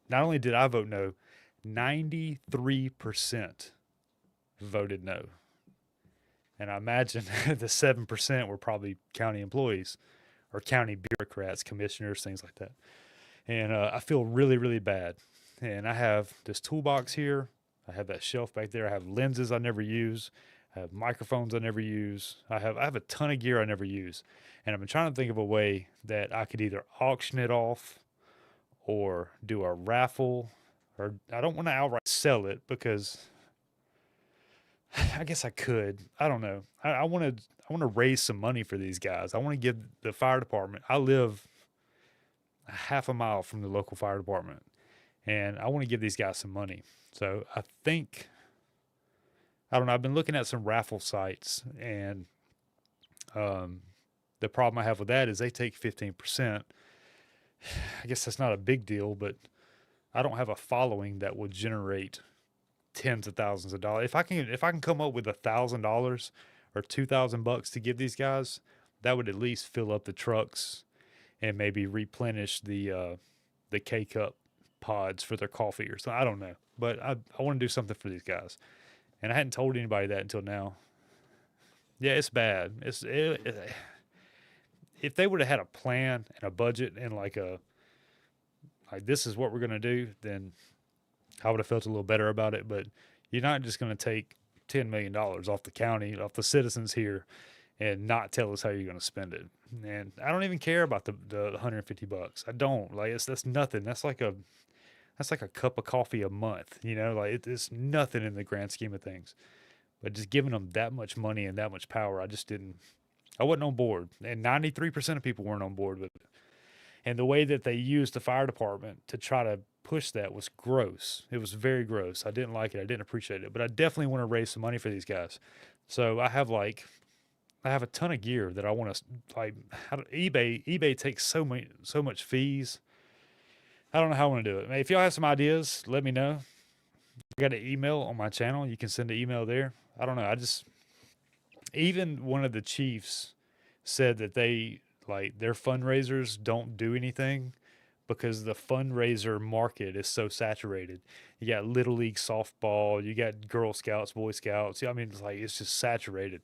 [SPEAKER 1] Not only did I vote no, 93% voted no. And I imagine the 7% were probably county employees or county bureaucrats, commissioners, things like that. And I feel really, really bad. And I have this toolbox here. I have that shelf back there. I have lenses I never use. I have microphones I never use. I have a ton of gear I never use. And I've been trying to think of a way that I could either auction it off or do a raffle, or I don't want to outright sell it because I guess I could. I don't know. I want to raise some money for these guys. I want to give the fire department. I live a half a mile from the local fire department, and I want to give these guys some money. So I think I don't know. I've been looking at some raffle sites, and um, the problem I have with that is they take 15%. I guess that's not a big deal, but I don't have a following that will generate tens of thousands of dollars. If I can come up with $1,000 or $2,000 to give these guys, that would at least fill up the trucks and maybe replenish the K cup pods for their coffee or something. I don't know, but I want to do something for these guys, and I hadn't told anybody that until now. Yeah, it's bad. If they would have had a plan and a budget and like this is what we're gonna do, then I would have felt a little better about it. But you're not just gonna take $10 million off the county, off the citizens here, and not tell us how you're gonna spend it. And I don't even care about the $150. I don't like that's nothing. That's like a cup of coffee a month. Like it's nothing in the grand scheme of things. But just giving them that much money and that much power, I just didn't. I wasn't on board, and 93% of people weren't on board with it. And the way that they used the fire department to try to push that was gross. It was very gross. I didn't like it. I didn't appreciate it. But I definitely want to raise some money for these guys. So I have a ton of gear that I want to like. eBay takes so much fees. I don't know how I want to do it. If y'all have some ideas, let me know. I got an email on my channel. You can send an email there. I don't know. I just even one of the chiefs said that they like their fundraisers don't do anything because the fundraiser market is so saturated. You got little league softball, you got Girl Scouts, Boy Scouts. I mean, it's just saturated.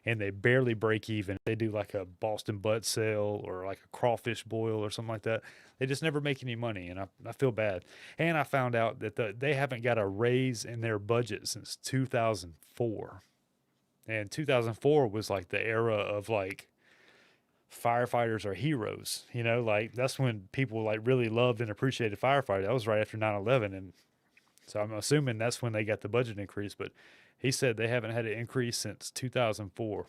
[SPEAKER 1] and they barely break even. They do like a Boston butt sale or like a crawfish boil or something like that. They just never make any money, and I feel bad. And I found out that they haven't got a raise in their budget since 2004. And 2004 was like the era of like firefighters are heroes, like that's when people like really loved and appreciated firefighters. That was right after 9/11, and so I'm assuming that's when they got the budget increase. But he said they haven't had an increase since 2004,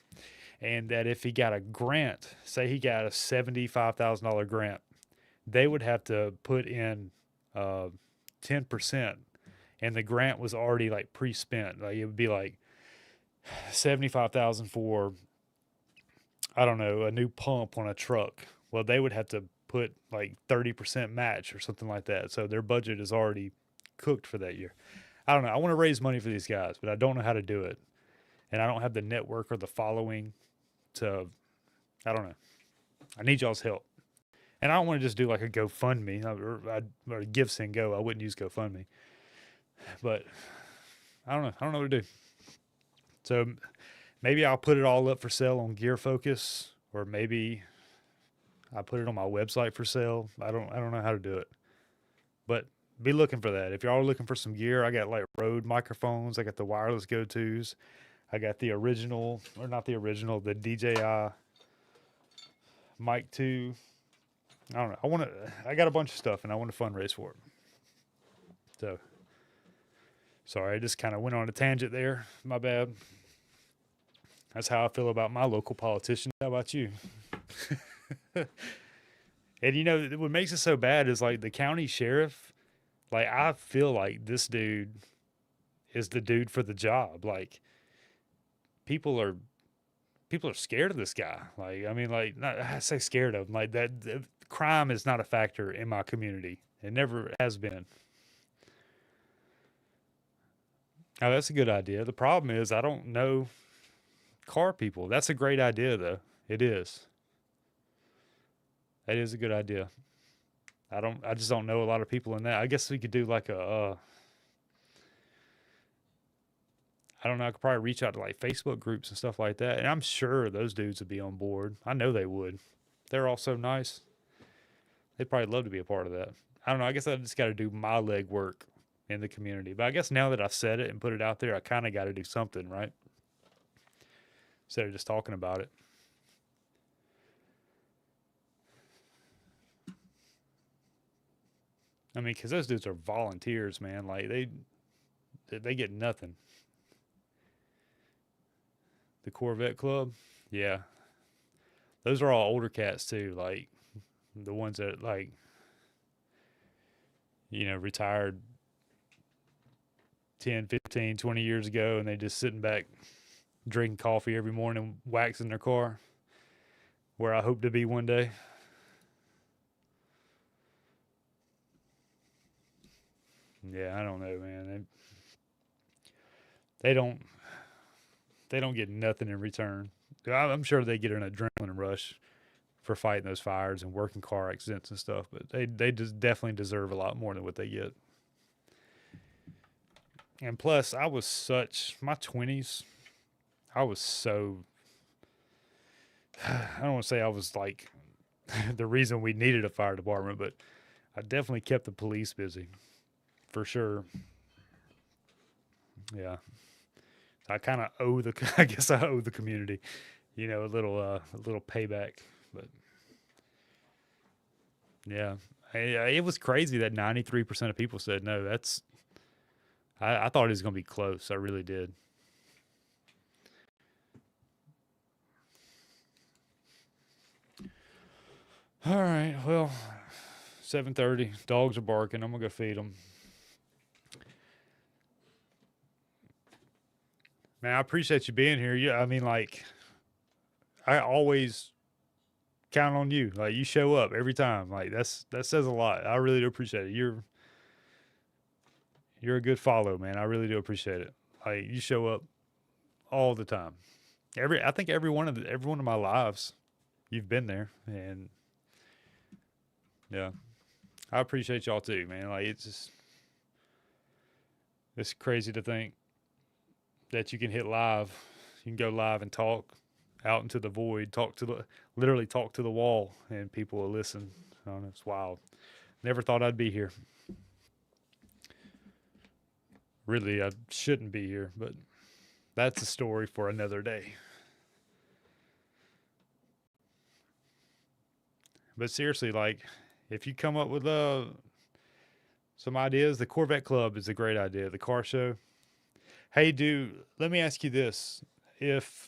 [SPEAKER 1] and that if he got a grant, say he got a $75,000 grant, they would have to put in 10%, and the grant was already like pre-spent. Like it would be like 75,000 for, I don't know, a new pump on a truck. Well, they would have to put like 30% match or something like that. So their budget is already cooked for that year. I don't know. I want to raise money for these guys, but I don't know how to do it. And I don't have the network or the following to, I don't know. I need y'all's help. And I don't want to just do like a GoFundMe or a Give Send Go. I wouldn't use GoFundMe. But I don't know. I don't know what to do. So maybe I'll put it all up for sale on Gear Focus, or maybe I put it on my website for sale. I don't know how to do it. But be looking for that. If y'all are looking for some gear, I got like Rode microphones, I got the wireless go-tos. I got the original, or not the original, the DJI Mic 2. I don't know. I got a bunch of stuff and I want to fundraise for it. So sorry, I just kind of went on a tangent there. My bad. That's how I feel about my local politician. How about you? And what makes it so bad is like the county sheriff, like I feel like this dude is the dude for the job. Like people are scared of this guy. Like I mean, like not, I say scared of him. Like that crime is not a factor in my community. It never has been. Now that's a good idea. The problem is I don't know car people. That's a great idea though. It is. That is a good idea. I just don't know a lot of people in that. I guess we could do like I don't know, I could probably reach out to like Facebook groups and stuff like that. And I'm sure those dudes would be on board. I know they would. They're all so nice. They'd probably love to be a part of that. I don't know. I guess I just got to do my leg work in the community. But I guess now that I said it and put it out there, I kind of got to do something, right? Instead of just talking about it. I mean, because those dudes are volunteers, man. Like they get nothing. The Corvette Club, yeah, those are all older cats too. Like the ones that like retired 10, 15, 20 years ago, and they just sitting back drinking coffee every morning, waxing their car. Where I hope to be one day. Yeah, I don't know, man. They don't they don't get nothing in return. I'm sure they get an adrenaline rush for fighting those fires and working car accidents and stuff, but they just definitely deserve a lot more than what they get. And plus, I was such my 20s. I was so I don't want to say I was like the reason we needed a fire department, but I definitely kept the police busy for sure. Yeah. I kind of owe the I guess I owe the community, a little payback, but yeah. It was crazy that 93% of people said no. I thought it was going to be close. I really did. All right. Well, 7:30. Dogs are barking. I'm going to go feed them. Man, I appreciate you being here. Yeah, I mean, like, I always count on you. Like, you show up every time. Like, that says a lot. I really do appreciate it. You're a good follow, man. I really do appreciate it. Like, you show up all the time. I think every one of my lives, you've been there, and yeah, I appreciate y'all too, man. Like, it's crazy to think that you can hit live, you can go live and talk, out into the void, literally talk to the wall, and people will listen. I don't know, it's wild. Never thought I'd be here. Really, I shouldn't be here, but that's a story for another day. But seriously, like, if you come up with some ideas, the Corvette Club is a great idea. The car show. Hey, dude, let me ask you this: if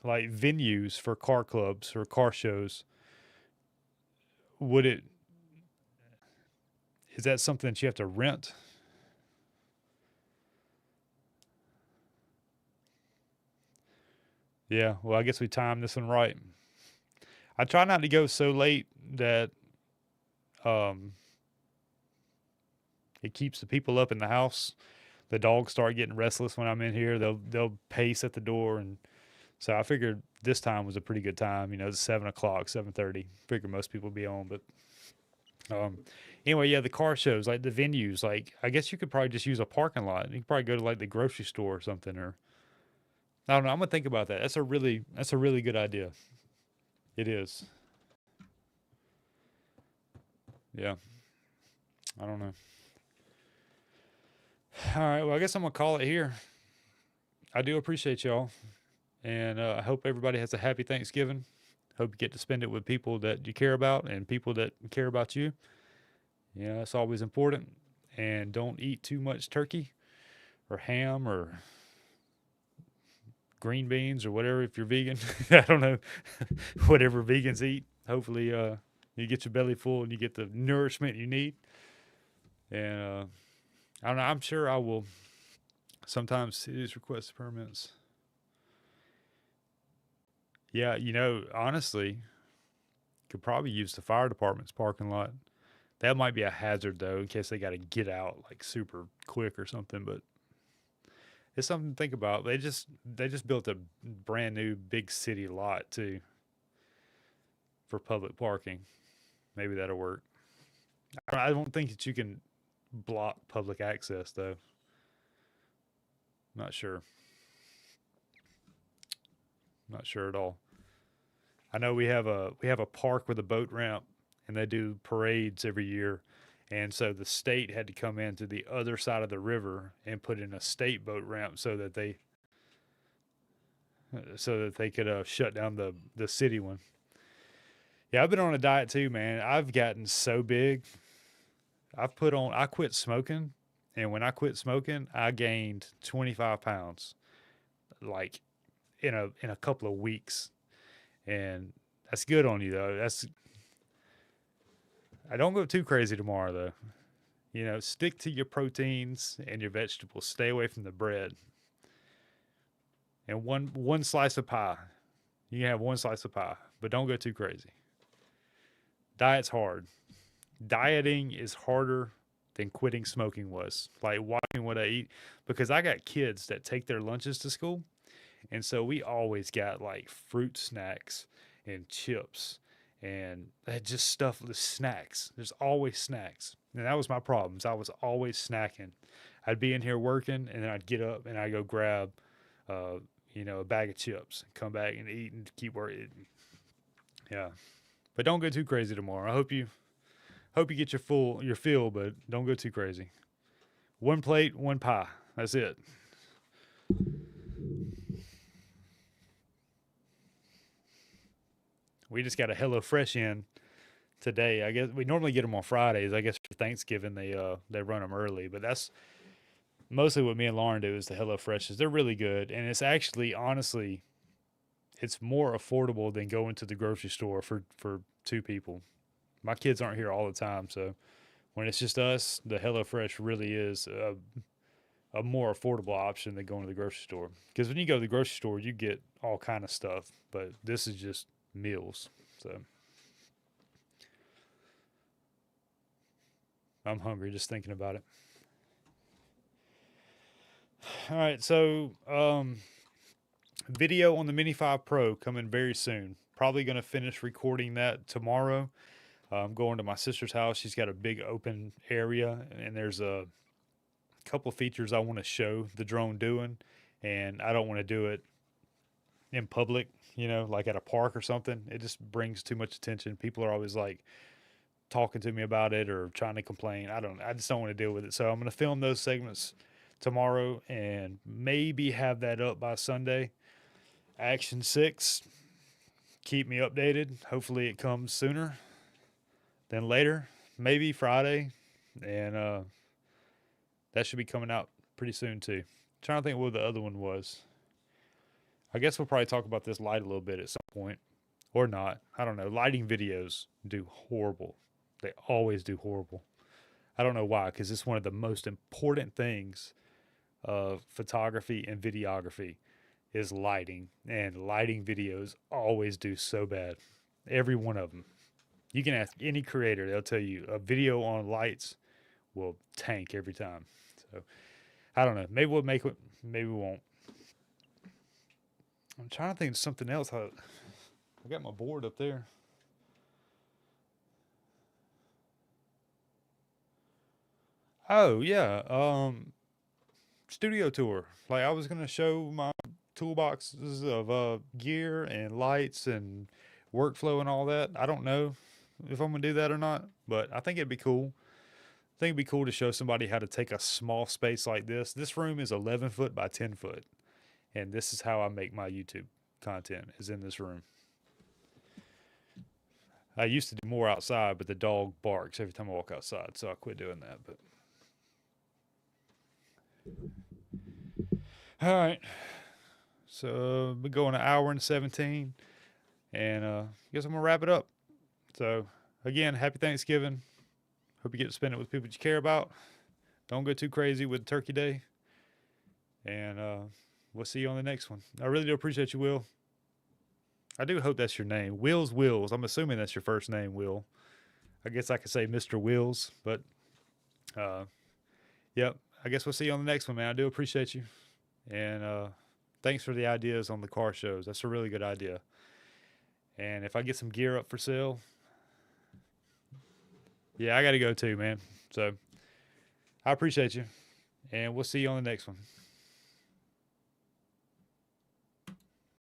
[SPEAKER 1] like venues for car clubs or car shows, would it is that something that you have to rent? Yeah, well, I guess we timed this one right. I try not to go so late that um, it keeps the people up in the house. The dogs start getting restless when I'm in here. They'll pace at the door, and so I figured this time was a pretty good time. You know, it's 7 o'clock, 7:30. Figured most people would be on, but um, anyway, yeah, the car shows, like the venues, like I guess you could probably just use a parking lot. You could probably go to like the grocery store or something, or I don't know. I'm gonna think about that. That's a really good idea. It is. Yeah. I don't know. All right. Well, I guess I'm gonna call it here. I do appreciate y'all, and I hope everybody has a happy Thanksgiving. Hope you get to spend it with people that you care about and people that care about you. Yeah, that's always important. And don't eat too much turkey or ham or green beans or whatever if you're vegan. I don't know. Whatever vegans eat. Hopefully, you get your belly full and you get the nourishment you need. And I don't know. I'm sure I will sometimes cities request permits. Yeah, honestly, could probably use the fire department's parking lot. That might be a hazard though, in case they got to get out like super quick or something. But it's something to think about. They just built a brand new big city lot too for public parking. Maybe that'll work. I don't think that you can block public access though. Not sure. Not sure at all. I know we have a park with a boat ramp, and they do parades every year. And so the state had to come in to the other side of the river and put in a state boat ramp so that they could shut down the city one. Yeah, I've been on a diet too, man. I've gotten so big. I quit smoking, and when I quit smoking, I gained 25 pounds, like in a couple of weeks, and that's good on you though. I don't go too crazy tomorrow though. Stick to your proteins and your vegetables. Stay away from the bread. And one slice of pie. You can have one slice of pie, but don't go too crazy. Diet's hard. Dieting is harder than quitting smoking was. Like watching what I eat, because I got kids that take their lunches to school, and so we always got like fruit snacks and chips and just stuff with snacks. There's always snacks. And that was my problems. I was always snacking. I'd be in here working, and then I'd get up and I'd go grab uh, a bag of chips, come back and eat and keep working. Yeah. But don't go too crazy tomorrow. I hope you get your fill, but don't go too crazy. One plate, one pie. That's it. We just got a Hello Fresh in today. I guess we normally get them on Fridays. I guess for Thanksgiving they run them early, but that's mostly what me and Lauren do is the Hello Freshes. They're really good, and it's actually honestly it's more affordable than going to the grocery store for two people. My kids aren't here all the time, so when it's just us, the HelloFresh really is a more affordable option than going to the grocery store. Because when you go to the grocery store, you get all kind of stuff, but this is just meals. So I'm hungry just thinking about it. All right, so video on the Mini 5 Pro coming very soon. Probably going to finish recording that tomorrow. I'm going to my sister's house. She's got a big open area, and there's a couple features I want to show the drone doing, and I don't want to do it in public, like at a park or something. It just brings too much attention. People are always like talking to me about it or trying to complain. I just don't want to deal with it. So I'm going to film those segments tomorrow and maybe have that up by Sunday. Action 6, keep me updated. Hopefully it comes sooner than later, maybe Friday. And that should be coming out pretty soon too. Trying to think what the other one was. I guess we'll probably talk about this light a little bit at some point, or not. I don't know. Lighting videos do horrible. They always do horrible. I don't know why, because it's one of the most important things of photography and videography is lighting, and lighting videos always do so bad. Every one of them. You can ask any creator; they'll tell you a video on lights will tank every time. So I don't know. Maybe we'll make it. Maybe we won't. I'm trying to think of something else. I got my board up there. Oh yeah, studio tour. Like I was gonna show my toolboxes of gear and lights and workflow and all that. I don't know if I'm gonna do that or not, but I think it'd be cool. I think it'd be cool to show somebody how to take a small space like this. This room is 11 foot by 10 foot, and this is how I make my YouTube content. Is in this room. I used to do more outside, but the dog barks every time I walk outside, so I quit doing that. But all right, so we're going an hour and 17, and I guess I'm gonna wrap it up. So again, happy Thanksgiving. Hope you get to spend it with people that you care about. Don't go too crazy with Turkey Day, and we'll see you on the next one. I really do appreciate you, Will. I do hope that's your name, Will's Wills. I'm assuming that's your first name, Will. I guess I could say Mr. Wills, but uh, yep. I guess we'll see you on the next one, man. I do appreciate you. And thanks for the ideas on the car shows. That's a really good idea. And if I get some gear up for sale, yeah, I got to go too, man. So I appreciate you. And we'll see you on the next one.